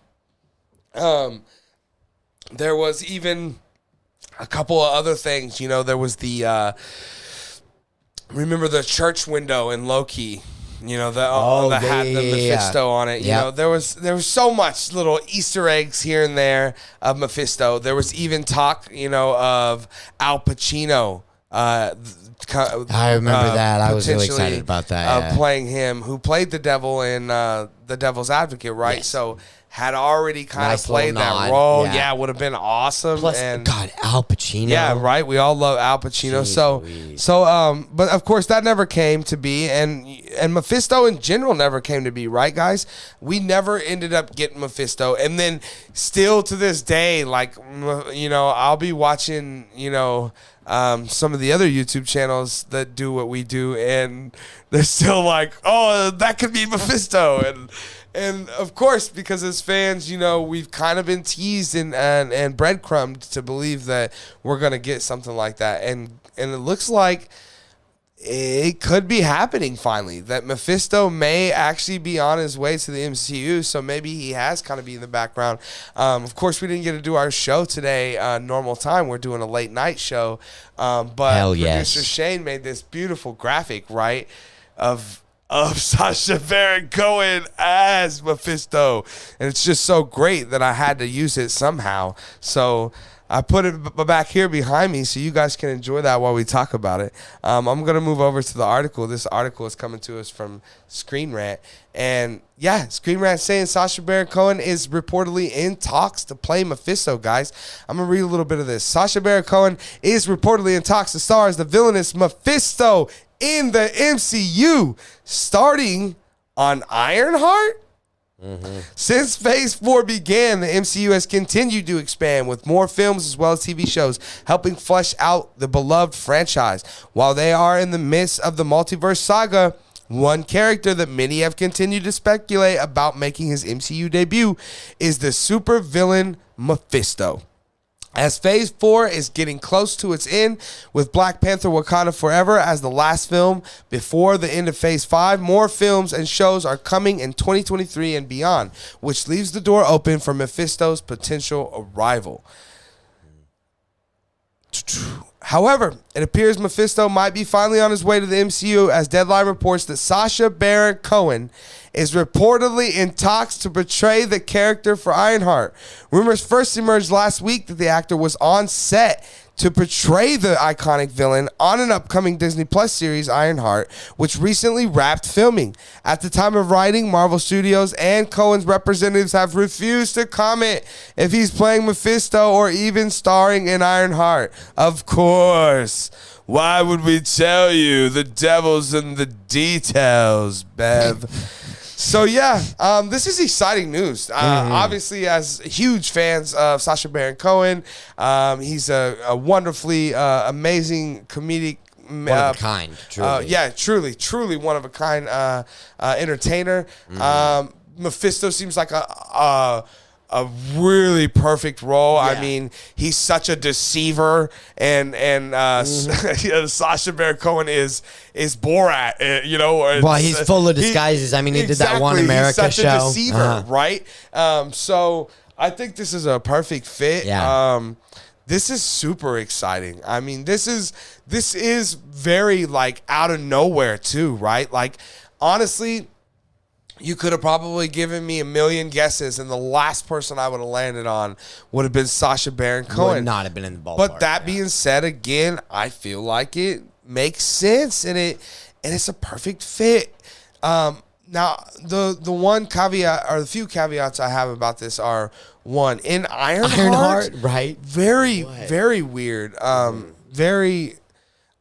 There was even a couple of other things. There was the remember the church window in Loki. That had the Mephisto on it. There was so much little Easter eggs here and there of Mephisto. There was even talk, of Al Pacino. I remember that. I was really excited about that. Playing him, who played the devil in The Devil's Advocate, right? Yes. So had already kind of Nice played little that nod. role. Yeah. Yeah, would have been awesome. Plus, and God, Al Pacino. yeah, right. We all love Al Pacino. Jeez So, but of course that never came to be, and Mephisto in general never came to be, right, guys? We never ended up getting Mephisto, and then still to this day, like, I'll be watching, some of the other YouTube channels that do what we do, and they're still like, oh, that could be Mephisto, and of course, because as fans, we've kind of been teased and breadcrumbed to believe that we're gonna get something like that, and it looks like it could be happening finally. That Mephisto may actually be on his way to the MCU, so maybe he has kind of been in the background. Of course, we didn't get to do our show today, normal time. We're doing a late night show, but Hell yes. Producer Shane made this beautiful graphic, right, of Sasha Baron Cohen as Mephisto, and it's just so great that I had to use it somehow. So I put it back here behind me so you guys can enjoy that while we talk about it. I'm going to move over to the article. This article is coming to us from Screen Rant. And yeah, Screen Rant saying Sasha Baron Cohen is reportedly in talks to play Mephisto, guys. I'm going to read a little bit of this. Sasha Baron Cohen is reportedly in talks to star as the villainous Mephisto in the MCU, starting on Ironheart. Since Phase 4 began, the MCU has continued to expand with more films as well as TV shows, helping flesh out the beloved franchise. While they are in the midst of the multiverse saga, one character that many have continued to speculate about making his MCU debut is the supervillain Mephisto. As Phase 4 is getting close to its end, with Black Panther Wakanda Forever as the last film before the end of Phase 5, more films and shows are coming in 2023 and beyond, which leaves the door open for Mephisto's potential arrival. However, it appears Mephisto might be finally on his way to the MCU, as Deadline reports that Sasha Baron Cohen is reportedly in talks to portray the character for Ironheart. Rumors first emerged last week that the actor was on set to portray the iconic villain on an upcoming Disney Plus series, Ironheart, which recently wrapped filming. At the time of writing, Marvel Studios and Cohen's representatives have refused to comment if he's playing Mephisto or even starring in Ironheart. Of course. Why would we tell you? The devil's in the details, Bev. So, yeah, this is exciting news. Obviously, as huge fans of Sasha Baron Cohen, he's a wonderfully amazing comedic. One of a kind, truly. Yeah, truly one of a kind entertainer. Mephisto seems like a really perfect role. Yeah. I mean, he's such a deceiver, and Sasha Baron Cohen is Borat. Well, he's full of disguises. He did that One America he's such show. A deceiver, right? So I think this is a perfect fit. Yeah. This is super exciting. This is very like out of nowhere too, right? Like, honestly, you could have probably given me a million guesses, and the last person I would have landed on would have been Sasha Baron Cohen. Would not have been in the ballpark. But that being said, again, I feel like it makes sense, and it's a perfect fit. Now, the one caveat, or the few caveats I have about this are, one, in Ironheart, right? Very weird.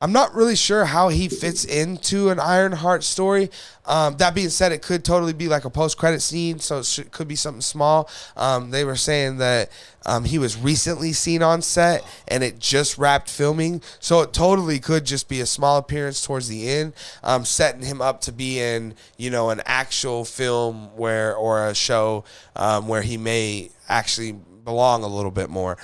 I'm not really sure how he fits into an Ironheart story. That being said, it could totally be like a post-credit scene, so it could be something small. They were saying that he was recently seen on set, and it just wrapped filming, so it totally could just be a small appearance towards the end, setting him up to be in, an actual film or a show where he may actually belong a little bit more.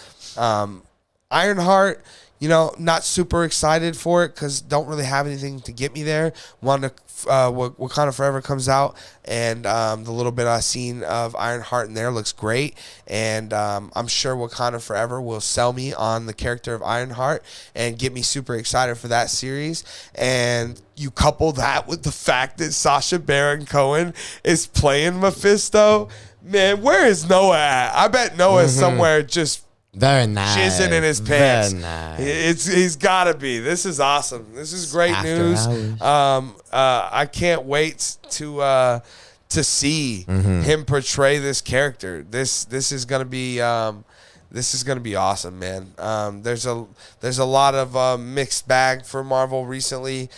Ironheart, not super excited for it because don't really have anything to get me there. Wakanda Forever comes out, and the little bit I've seen of Ironheart in there looks great. And I'm sure Wakanda Forever will sell me on the character of Ironheart and get me super excited for that series. And you couple that with the fact that Sasha Baron Cohen is playing Mephisto. Man, where is Noah at? I bet Noah's somewhere just very nice. Jizzing in his pants. Very nice. He's got to be. This is awesome. This is great After news. Hours. I can't wait to see him portray this character. This is gonna be awesome, man. There's a lot of mixed bag for Marvel recently.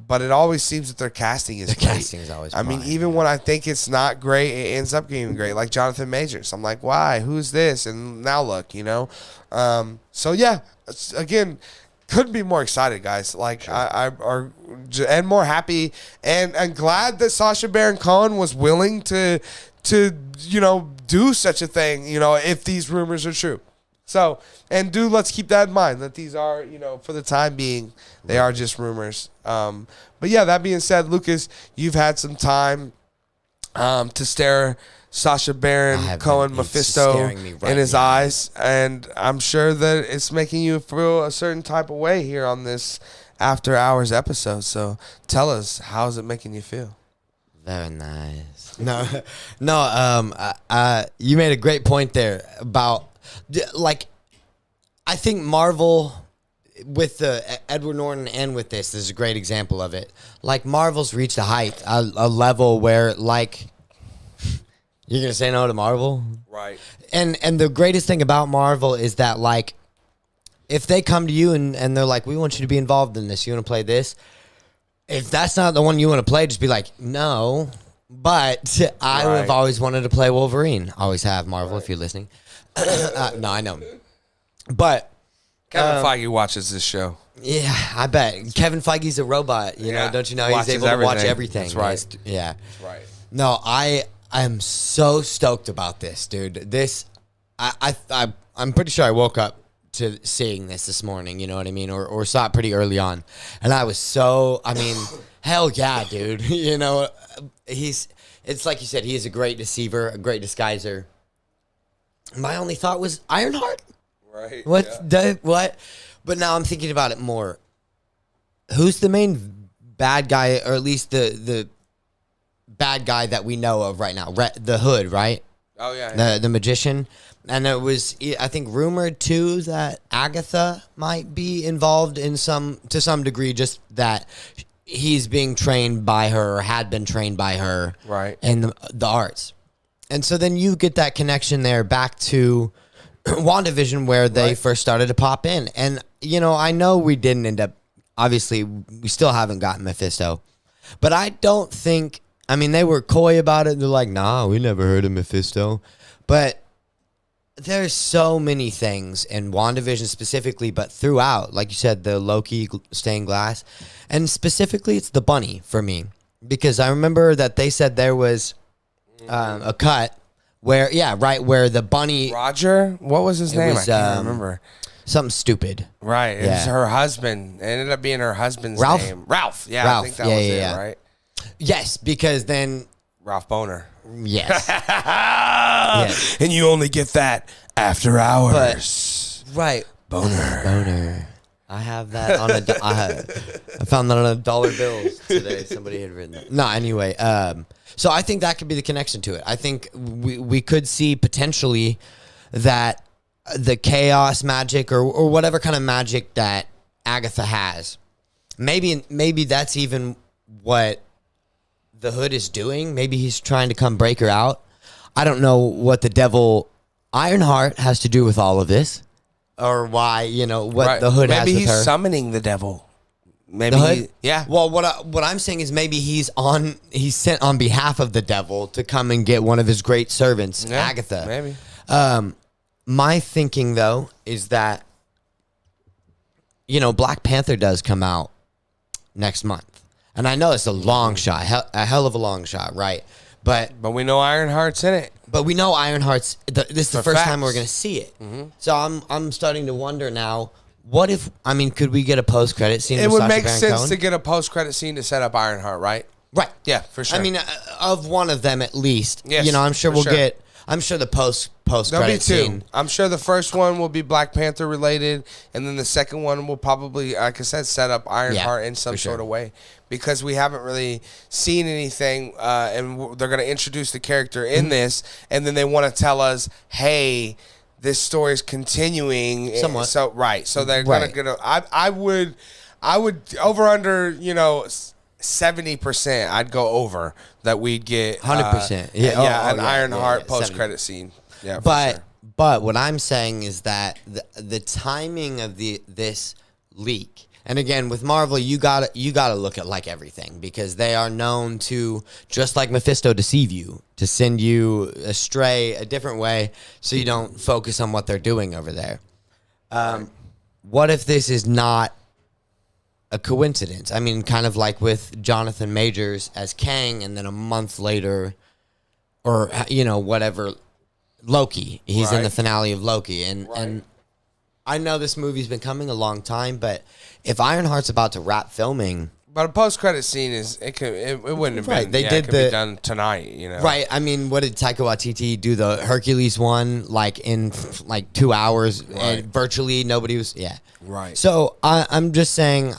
But it always seems that their casting is great. Casting is always even when I think it's not great, it ends up getting great. Like Jonathan Majors. I'm like, why? Who's this? And now look, So, yeah, again, couldn't be more excited, guys. Like, sure. And more happy and glad that Sasha Baron Cohen was willing to do such a thing, if these rumors are true. So, and let's keep that in mind, that these are, for the time being, they are just rumors. But yeah, that being said, Lucas, you've had some time to stare Sasha Baron Cohen Mephisto in his eyes, and I'm sure that it's making you feel a certain type of way here on this After Hours episode. So tell us, how is it making you feel? Very nice. You made a great point there about, like, I think Marvel, with the Edward Norton and with this is a great example of it. Like, Marvel's reached a height, a level where, like, you're going to say no to Marvel? Right. And the greatest thing about Marvel is that, like, if they come to you and they're like, we want you to be involved in this, you want to play this? If that's not the one you want to play, just be like, no. But I have always wanted to play Wolverine. Always have, Marvel, if you're listening. No, I know. But Kevin Feige watches this show. Yeah, I bet. Kevin Feige's a robot, don't you know? He's able to watch everything. That's right. Yeah. That's right. No, I am so stoked about this, dude. This, I'm I'm pretty sure I woke up to seeing this morning, you know what I mean? Or saw it pretty early on. And I was so, I mean, hell yeah, dude. You know, it's like you said, he is a great deceiver, a great disguiser. My only thought was Ironheart? Right. What? But now I'm thinking about it more. Who's the main bad guy, or at least the bad guy that we know of right now? The Hood, right? Oh, yeah. The magician. And it was, I think, rumored too that Agatha might be involved to some degree, just that he's being trained by her or had been trained by her, right, in the arts. And so then you get that connection there back to WandaVision, where they first started to pop in. And, you know, I know we didn't end up, obviously, we still haven't gotten Mephisto, but I don't think, I mean, they were coy about it. They're like, nah, we never heard of Mephisto. But there's so many things in WandaVision specifically, but throughout, like you said, the Loki stained glass, and specifically it's the bunny for me, because I remember that they said there was a cut where, where the bunny, Roger, what was his name? Was, I can't remember. Something stupid. Right, it was her husband. It ended up being her husband's Ralph? name. Ralph. Yeah, Ralph. I think that was it. Right. Yes, because then Ralph Boner. Yes. Yes. And you only get that after hours. Right. Boner. I have that on I found that on $1 bills today. Somebody had written that. No, anyway. So I think that could be the connection to it. I think we could see potentially that the chaos magic or whatever kind of magic that Agatha has, maybe that's even what the Hood is doing. Maybe he's trying to come break her out. I don't know what the devil Ironheart has to do with all of this, or why, you know, what the Hood has with her. Maybe he's summoning the devil. Maybe the Hood? Yeah. Well, what I'm saying is maybe he's sent on behalf of the devil to come and get one of his great servants, Agatha. Maybe. My thinking though is that, you know, Black Panther does come out next month. And I know it's a long shot, a hell of a long shot, right? But we know Ironheart's in it. But we know Ironheart's. This is the first time we're going to see it. Mm-hmm. So I'm starting to wonder now. What if? I mean, could we get a post credit scene? It with would Sasha make Baron sense Cohen? to get a post credit scene to set up Ironheart, right? Right. Yeah, for sure. I mean, of one of them at least. Yes, you know, I'm sure we'll get. I'm sure the post credit scene. I'm sure the first one will be Black Panther related, and then the second one will probably, like I said, set up Ironheart in some sort of way, because we haven't really seen anything, and they're going to introduce the character in this, and then they want to tell us, hey, this story is continuing. Somewhat. So they're going to. I would over under 70%. I'd go over that we'd get 100%. an Ironheart post credit scene. Yeah, but what I'm saying is that the timing of this leak, and again with Marvel, you gotta look at like everything, because they are known to, just like Mephisto, deceive you, to send you astray a different way, so you don't focus on what they're doing over there. What if this is not a coincidence? I mean, kind of like with Jonathan Majors as Kang, and then a month later, or whatever, Loki. He's in the finale of Loki, and I know this movie's been coming a long time, but if Ironheart's about to wrap filming, but a post credit scene it wouldn't have been. They did it could be done tonight. Right. I mean, what did Taika Waititi do? The Hercules one, like in like 2 hours, and virtually nobody was. Yeah. Right. So I'm just saying,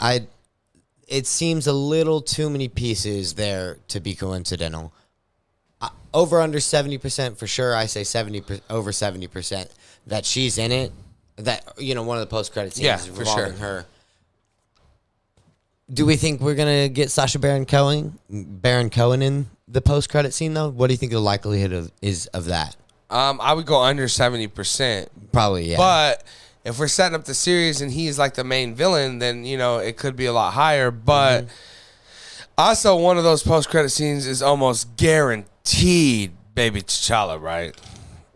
it seems a little too many pieces there to be coincidental. Over under 70% for sure. I say over 70% that she's in it. That one of the post credit scenes is revolving her. Do we think we're gonna get Sasha Baron Cohen in the post credit scene though? What do you think the likelihood is of that? I would go under 70%. Probably, yeah. But if we're setting up the series and he's like the main villain, then it could be a lot higher. But also, one of those post credit scenes is almost guaranteed Baby T'Challa, right?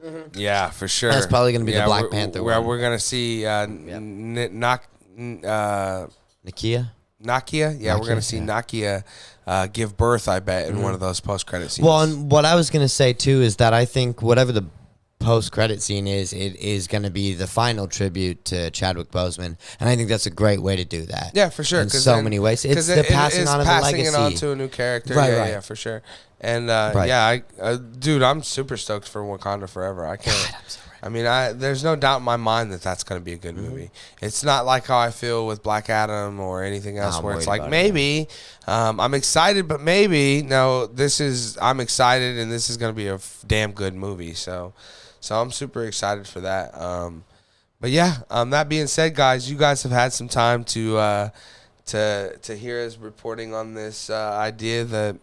Mm-hmm. Yeah, for sure. That's probably gonna be the Black Panther where one. we're gonna see Nakia. Nakia. Yeah, we're gonna see Nakia give birth, I bet, in one of those post credit scenes. Well, and what I was gonna say too is that I think whatever the post-credit scene is, it is going to be the final tribute to Chadwick Boseman, and I think that's a great way to do that. Yeah, for sure. In so many ways, it's the passing on of the legacy. Passing it on to a new character. Right, Yeah, for sure. And dude, I'm super stoked for Wakanda Forever. I can't. God, I'm so ready. I mean, there's no doubt in my mind that that's going to be a good movie. It's not like how I feel with Black Adam or anything else, where it's like maybe I'm excited, but maybe no. I'm excited, and this is going to be a damn good movie. So I'm super excited for that. But yeah, that being said, guys, you guys have had some time to hear us reporting on this idea that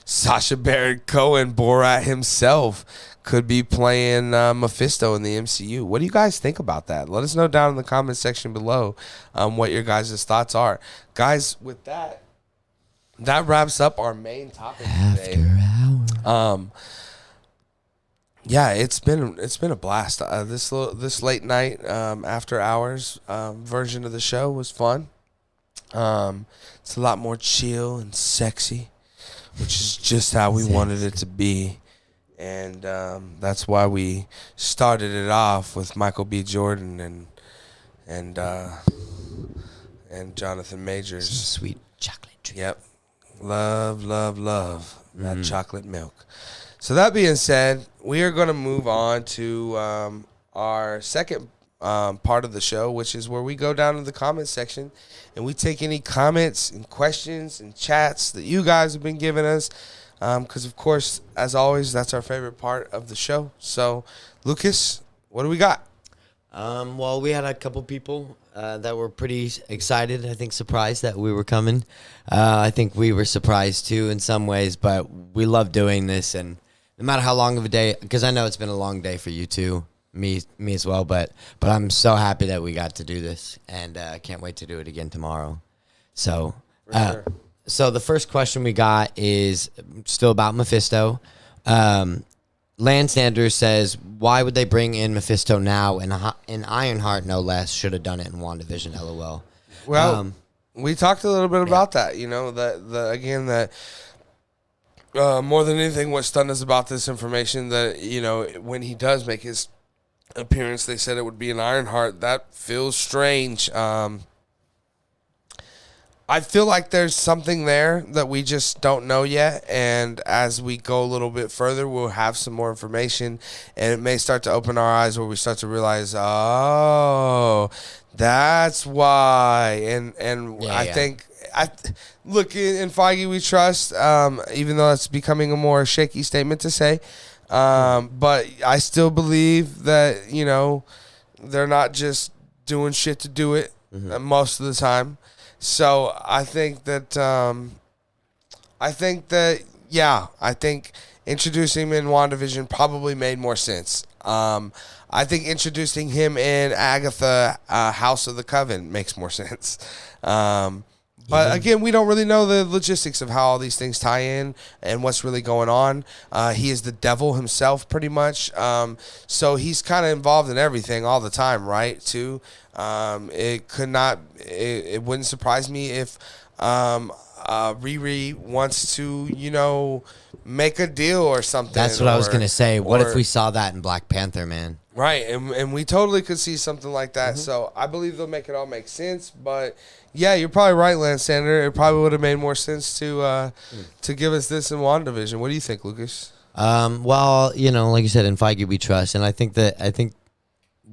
Sasha Baron Cohen, Borat himself, could be playing Mephisto in the MCU. What do you guys think about that? Let us know down in the comment section below what your guys' thoughts are. Guys, with that wraps up our main topic today. After hours. Yeah, it's been a blast. This late night after hours version of the show was fun. It's a lot more chill and sexy, which is just how we wanted it to be. And that's why we started it off with Michael B. Jordan and Jonathan Majors. Some sweet chocolate drink. Yep. Love that chocolate milk. So that being said, we are going to move on to our second part of the show, which is where we go down to the comment section and we take any comments and questions and chats that you guys have been giving us. Because, of course, as always, that's our favorite part of the show. So, Lucas, what do we got? Well, we had a couple people that were pretty excited, I think surprised that we were coming. I think we were surprised, too, in some ways. But we love doing this. And no matter how long of a day, because I know it's been a long day for you, too. Me as well. But I'm so happy that we got to do this. And I can't wait to do it again tomorrow. So, sure. So the first question we got is still about Mephisto. Lance Sanders says, why would they bring in Mephisto now and Ironheart, no less, should have done it in WandaVision, LOL. Well, we talked a little bit about that, that more than anything, what stunned us about this information, that, when he does make his appearance, they said it would be an Ironheart. That feels strange. I feel like there's something there that we just don't know yet, and as we go a little bit further, we'll have some more information, and it may start to open our eyes where we start to realize, oh, that's why. I think, look, in Feige we trust, even though it's becoming a more shaky statement to say, but I still believe that, they're not just doing shit to do it most of the time. So I think that introducing him in WandaVision probably made more sense. I think introducing him in Agatha, House of the Coven makes more sense. But again, we don't really know the logistics of how all these things tie in and what's really going on. He is the devil himself, pretty much. So he's kind of involved in everything all the time, right? Too. It wouldn't surprise me if Riri wants to, make a deal or something. That's what I was going to say. What if we saw that in Black Panther, man? Right, and we totally could see something like that. So I believe they'll make it all make sense. But yeah, you're probably right, Lance Sander. It probably would have made more sense to give us this in WandaVision. What do you think, Lucas? Well, like you said, in Feige we trust, and I think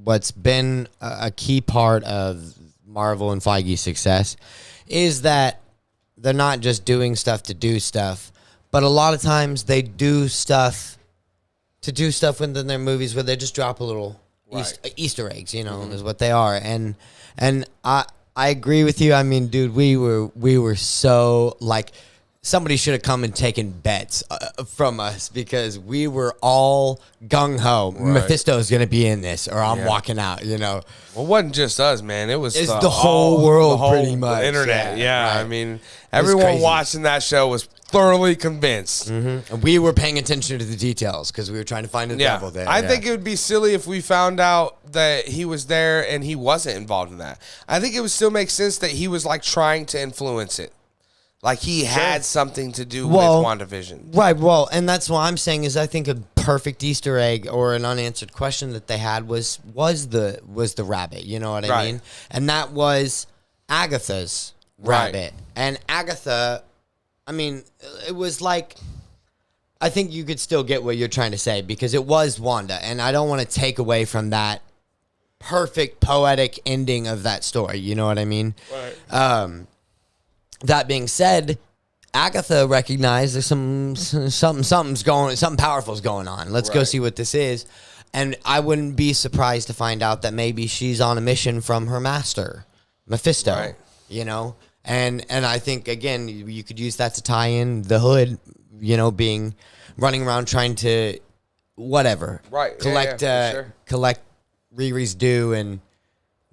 what's been a key part of Marvel and Feige's success is that they're not just doing stuff to do stuff, but a lot of times they do stuff to do stuff within their movies where they just drop a little Easter eggs, is what they are. And I agree with you. I mean, dude, we were so like, somebody should have come and taken bets from us because we were all gung-ho. Right. Mephisto is going to be in this or I'm walking out, Well, it wasn't just us, man. It's the whole world, pretty much. Internet, yeah. Right. I mean, everyone watching that show was thoroughly convinced. And we were paying attention to the details because we were trying to find the devil there. I think it would be silly if we found out that he was there and he wasn't involved in that. I think it would still make sense that he was like trying to influence it. Like he had something to do Well, with WandaVision. Right, well, and that's what I'm saying is I think a perfect Easter egg or an unanswered question that they had was the rabbit, you know what I Right. mean? And that was Agatha's Right. rabbit. And Agatha, I mean, it was like I think you could still get what you're trying to say because it was Wanda, and I don't want to take away from that perfect poetic ending of that story, you know what I mean? Right. That being said, Agatha recognized there's something powerful's going on. Let's go Right. see what this is. And I wouldn't be surprised to find out that maybe she's on a mission from her master, Mephisto. Right. You know? And I think again you could use that to tie in the Hood, you know, being running around trying to whatever. Right. Collect for sure. collect Riri's due and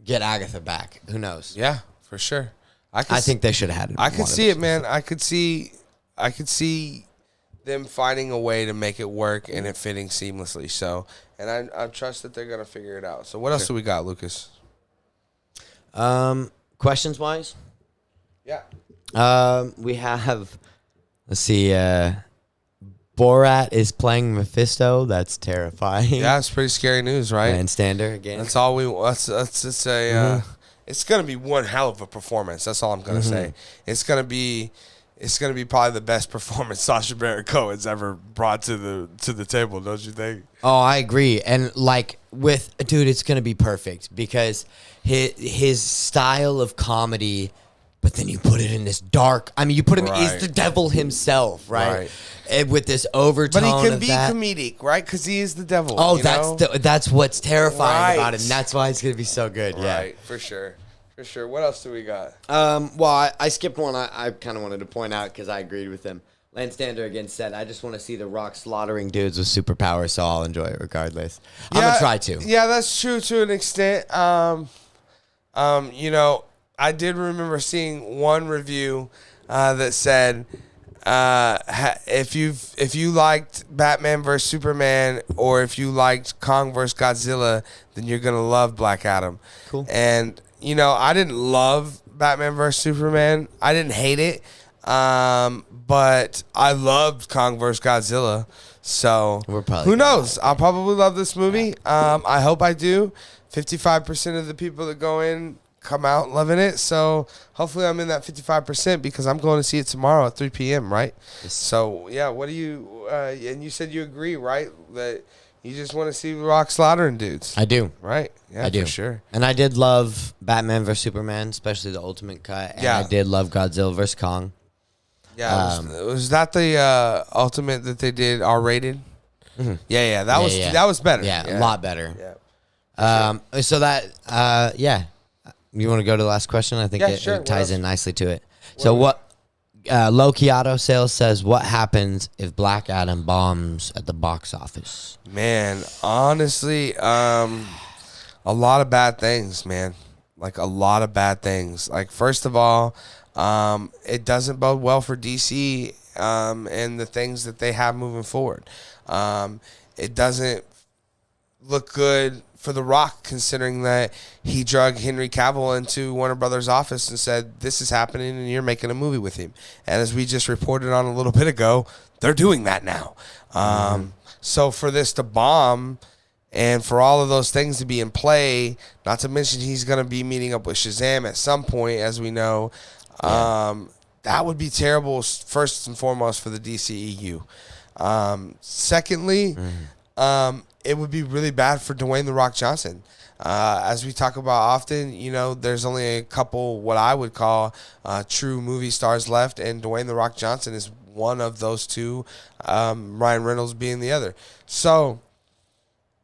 get Agatha back. Who knows? Yeah, for sure. I think they should have had it. I could see it, man. I could see them finding a way to make it work and it fitting seamlessly. So, and I trust that they're gonna figure it out. So, what else do we got, Lucas? Questions wise? Yeah. We have, let's see, Borat is playing Mephisto. That's terrifying. Yeah, it's pretty scary news, right? And Stander again. That's all we. It's a. It's gonna be one hell of a performance. That's all I'm gonna say. It's gonna be probably the best performance Sasha Baron Cohen's ever brought to the table. Don't you think? Oh, I agree. And like dude, it's gonna be perfect because his style of comedy. But then you put it in this dark. I mean, you put him. He's the devil himself, right? And with this overtone. But he can of be that. comedic, right? Because he is the devil. Oh, you that's what's terrifying about Right. it, and that's why it's gonna be so good. Yeah. Right, for sure. What else do we got? Well, I skipped one. I kind of wanted to point out because I agreed with him. Lance Stander again said, "I just want to see The Rock slaughtering dudes with superpowers, so I'll enjoy it regardless. I'm gonna try to." Yeah, that's true to an extent. You know, I did remember seeing one review that said, if you liked Batman vs Superman or if you liked Kong vs Godzilla, then you're gonna love Black Adam. Cool. And you know, I didn't love Batman vs Superman. I didn't hate it, but I loved Kong vs Godzilla. So who knows? I'll probably love this movie. I hope I do. 55% of the people that go in come out loving it. So hopefully I'm in that 55% because I'm going to see it tomorrow at 3 p.m., right? Yes. So, yeah, what do you and you said you agree, right? That you just want to see Rock slaughtering dudes. I do. Right? Yeah, I do. For sure. And I did love Batman vs Superman, especially the Ultimate Cut. And I did love Godzilla vs Kong. Yeah. Was that the Ultimate that they did R-rated? Mm-hmm. Yeah. That was better. Yeah, a lot better. Yeah. So that, you want to go to the last question? I think it ties in nicely to it. So Low Kyoto Sales says, what happens if Black Adam bombs at the box office? Man, honestly, a lot of bad things, man. Like a lot of bad things. Like first of all, it doesn't bode well for DC and the things that they have moving forward. It doesn't look good for The Rock, considering that he drug Henry Cavill into Warner Brothers' office and said, this is happening and you're making a movie with him. And as we just reported on a little bit ago, they're doing that now. So for this to bomb and for all of those things to be in play, not to mention he's going to be meeting up with Shazam at some point, as we know, that would be terrible, first and foremost, for the DCEU. Secondly, it would be really bad for Dwayne The Rock Johnson. As we talk about often, you know, there's only a couple what I would call true movie stars left, and Dwayne The Rock Johnson is one of those two, Ryan Reynolds being the other. So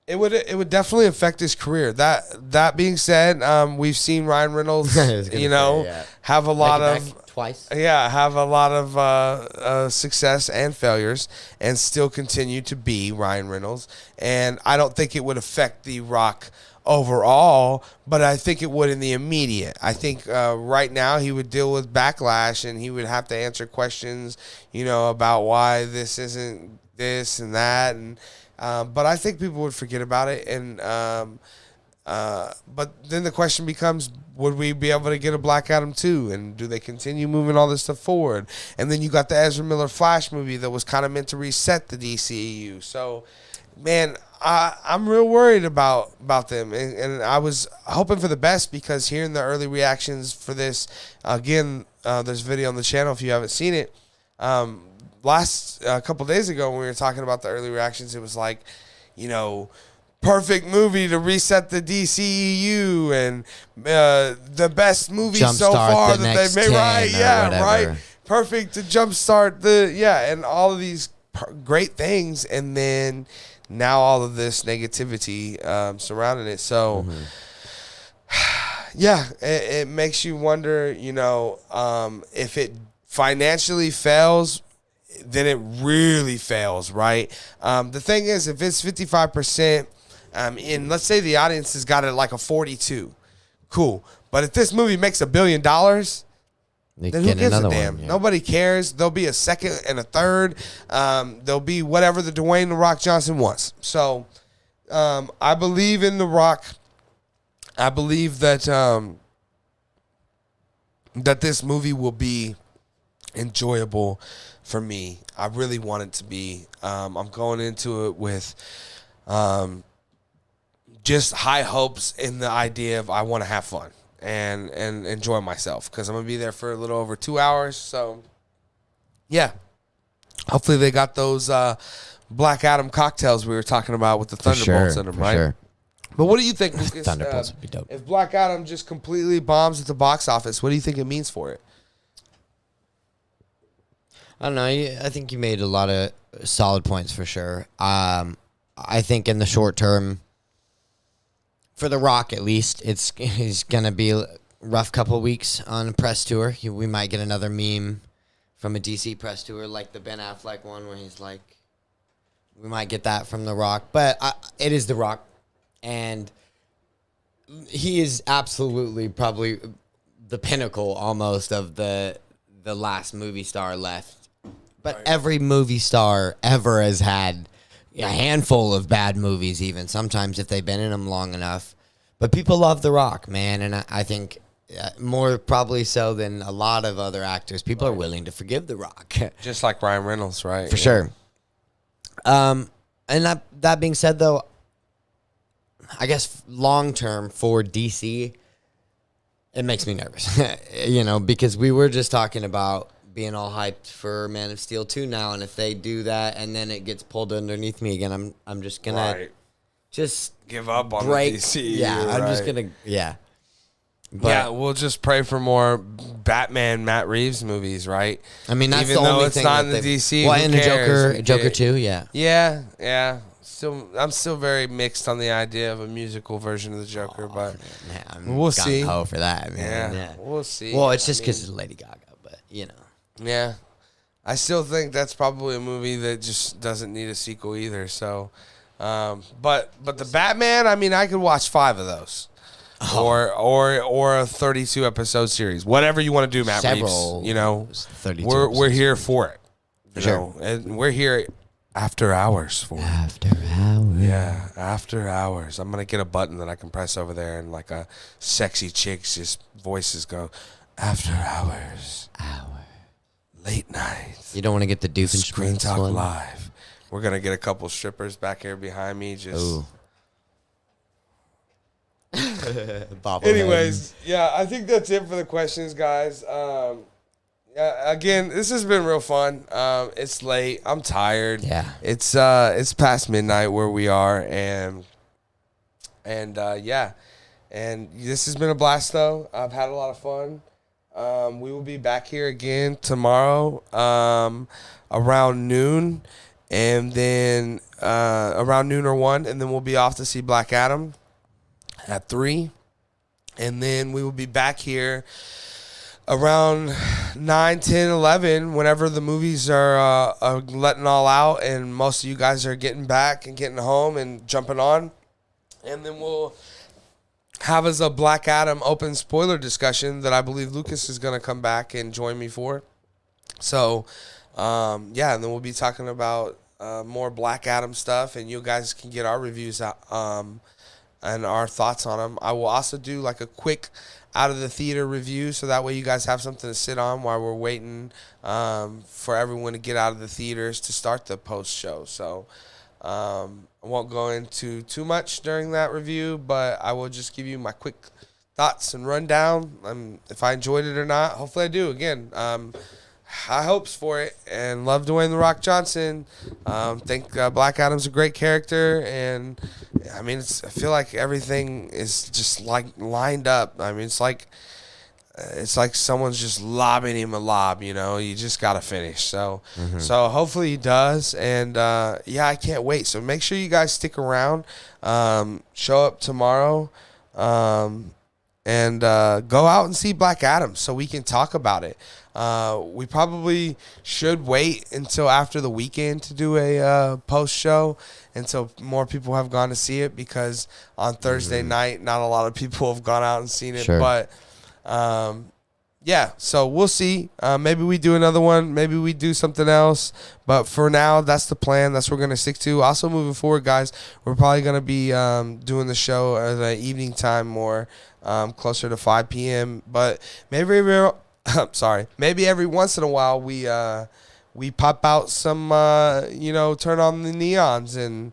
it would definitely affect his career. That being said, we've seen Ryan Reynolds, have a lot of twice. Yeah, have a lot of success and failures, and still continue to be Ryan Reynolds. And I don't think it would affect The Rock overall, but I think it would in the immediate. I think right now he would deal with backlash, and he would have to answer questions, about why this isn't this and that, and but I think people would forget about it. And but then the question becomes, would we be able to get a Black Adam 2? And do they continue moving all this stuff forward? And then you got the Ezra Miller Flash movie that was kind of meant to reset the DCEU. So, man, I'm real worried about them. And I was hoping for the best, because hearing the early reactions for this, again, there's a video on the channel if you haven't seen it. Last couple days ago when we were talking about the early reactions, it was like, perfect movie to reset the DCEU and the best movie so far that they've made. Right, yeah, right. Perfect to jumpstart and all of these great things, and then now all of this negativity surrounding it. So, it makes you wonder, if it financially fails, then it really fails, right? The thing is, if it's 55%, and let's say the audience has got it like a 42, cool. But if this movie makes $1 billion, then who gives a damn? Yeah. Nobody cares. There'll be a second and a third. There'll be whatever the Dwayne "The Rock" Johnson wants. So I believe in The Rock. I believe that that this movie will be enjoyable for me. I really want it to be. I'm going into it with just high hopes in the idea of I want to have fun and enjoy myself, because I'm going to be there for a little over 2 hours. So, yeah. Hopefully they got those Black Adam cocktails we were talking about with the Thunderbolts in them, right? Sure. But what do you think, Lucas? Thunderbolts would be dope. If Black Adam just completely bombs at the box office, what do you think it means for it? I don't know. I think you made a lot of solid points for sure. I think in the short term, for The Rock at least, he's going to be a rough couple of weeks on a press tour. We might get another meme from a DC press tour like the Ben Affleck one where he's like, we might get that from The Rock. But it is The Rock, and he is absolutely probably the pinnacle almost of the last movie star left. But every movie star ever has had a handful of bad movies, even sometimes if they've been in them long enough. But people love The Rock, man, and I think more probably so than a lot of other actors. People are willing to forgive The Rock. Just like Ryan Reynolds, right? For sure. And that being said, though, I guess long term for DC, it makes me nervous, because we were just talking about being all hyped for Man of Steel 2 now, and if they do that and then it gets pulled underneath me again, I'm just gonna just give up on the DC. Yeah, I'm just gonna But we'll just pray for more Batman Matt Reeves movies, right? I mean, that's even the only thing. Even though it's not in the DC. Well, and the Joker 2, yeah. Yeah. I'm still very mixed on the idea of a musical version of the Joker, but man, we'll see. For that, man. Yeah, we'll see. Well, it's just because it's Lady Gaga, but Yeah, I still think that's probably a movie that just doesn't need a sequel either. So, but the Batman, I mean, I could watch 5 of those, or a 32 episode series, whatever you want to do, Matt Reeves. 32 we're here for it, sure, and we're here after hours for it. After hours, yeah, after hours. I'm gonna get a button that I can press over there, and like a sexy chick's just voices go, after hours. Late nights. You don't want to get the Screen Talk one? Live. We're going to get a couple strippers back here behind me. Just. Anyways, I think that's it for the questions, guys. Again, this has been real fun. It's late. I'm tired. Yeah. It's past midnight where we are, and And this has been a blast, though. I've had a lot of fun. We will be back here again tomorrow around noon, and then around noon or 1, and then we'll be off to see Black Adam at 3, and then we will be back here around 9, 10, 11, whenever the movies are letting all out and most of you guys are getting back and getting home and jumping on. And then we'll have as a Black Adam open spoiler discussion that I believe Lucas is going to come back and join me for. So, and then we'll be talking about more Black Adam stuff, and you guys can get our reviews out and our thoughts on them. I will also do like a quick out of the theater review, so that way you guys have something to sit on while we're waiting for everyone to get out of the theaters to start the post show. So I won't go into too much during that review, but I will just give you my quick thoughts and rundown. If I enjoyed it or not, hopefully I do. Again, high hopes for it, and love Dwayne The Rock Johnson. Think Black Adam's a great character, and I mean, I feel like everything is just like lined up. I mean, it's like someone's just lobbing him a lob. You know, you just gotta finish. So, so hopefully he does, and yeah, I can't wait. So make sure you guys stick around. Show up tomorrow. And go out and see Black Adam so we can talk about it. We probably should wait until after the weekend to do a post show until more people have gone to see it, because on Thursday night, not a lot of people have gone out and seen it. Sure. But yeah, so we'll see. Maybe we do another one. Maybe we do something else. But for now, that's the plan. That's what we're going to stick to. Also, moving forward, guys, we're probably going to be doing the show at the evening time more, closer to 5 p.m. But maybe maybe every once in a while we pop out some, turn on the neons and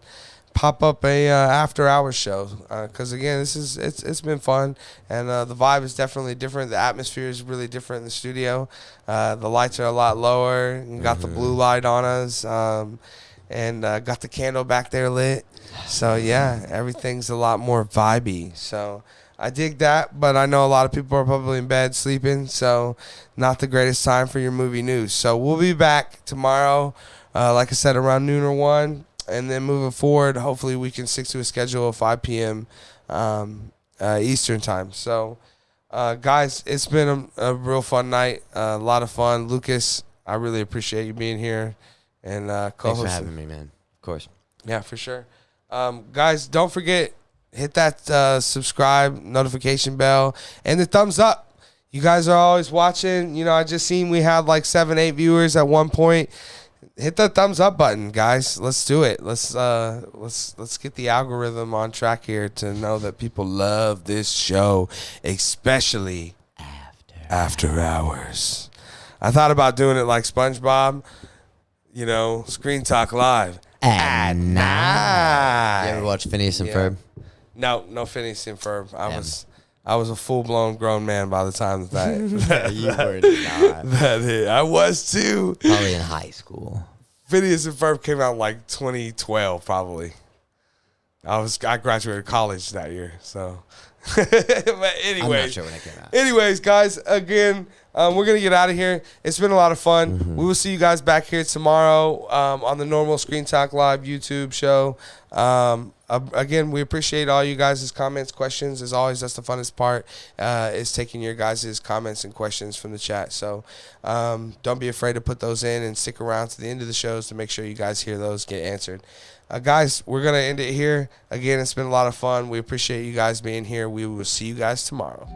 pop up a after hours show, because again, it's been fun, and the vibe is definitely different. The atmosphere is really different in the studio. The lights are a lot lower. You got the blue light on us, and got the candle back there lit. So yeah, everything's a lot more vibey. So I dig that, but I know a lot of people are probably in bed sleeping, so not the greatest time for your movie news. So we'll be back tomorrow, like I said, around noon or 1. And then moving forward, hopefully we can stick to a schedule of 5 p.m. Eastern time. So, guys, it's been a real fun night, a lot of fun. Lucas, I really appreciate you being here and co-hosting. Thanks for having me, man. Of course. Yeah, for sure. Guys, don't forget, hit that subscribe, notification bell, and the thumbs up. You guys are always watching. You know, I just seen we had like 7, 8 viewers at one point. Hit the thumbs up button, guys. Let's do it. Let's get the algorithm on track here to know that people love this show, especially after hours. I thought about doing it like SpongeBob, Screen Talk Live at night. You ever watch Phineas and Ferb? No Phineas and Ferb. I was a full-blown grown man by the time that you were not. That hit. I was too. Probably in high school. Phineas and Ferb came out like 2012, probably. I graduated college that year, so. But anyways, I'm not sure when it came out. Anyways, guys, again, we're gonna get out of here. It's been a lot of fun. We will see you guys back here tomorrow on the normal Screen Talk Live YouTube show. Again, we appreciate all you guys' comments, questions. As always, that's the funnest part, is taking your guys' comments and questions from the chat. So don't be afraid to put those in and stick around to the end of the shows to make sure you guys hear those get answered. Guys, we're going to end it here. Again, it's been a lot of fun. We appreciate you guys being here. We will see you guys tomorrow.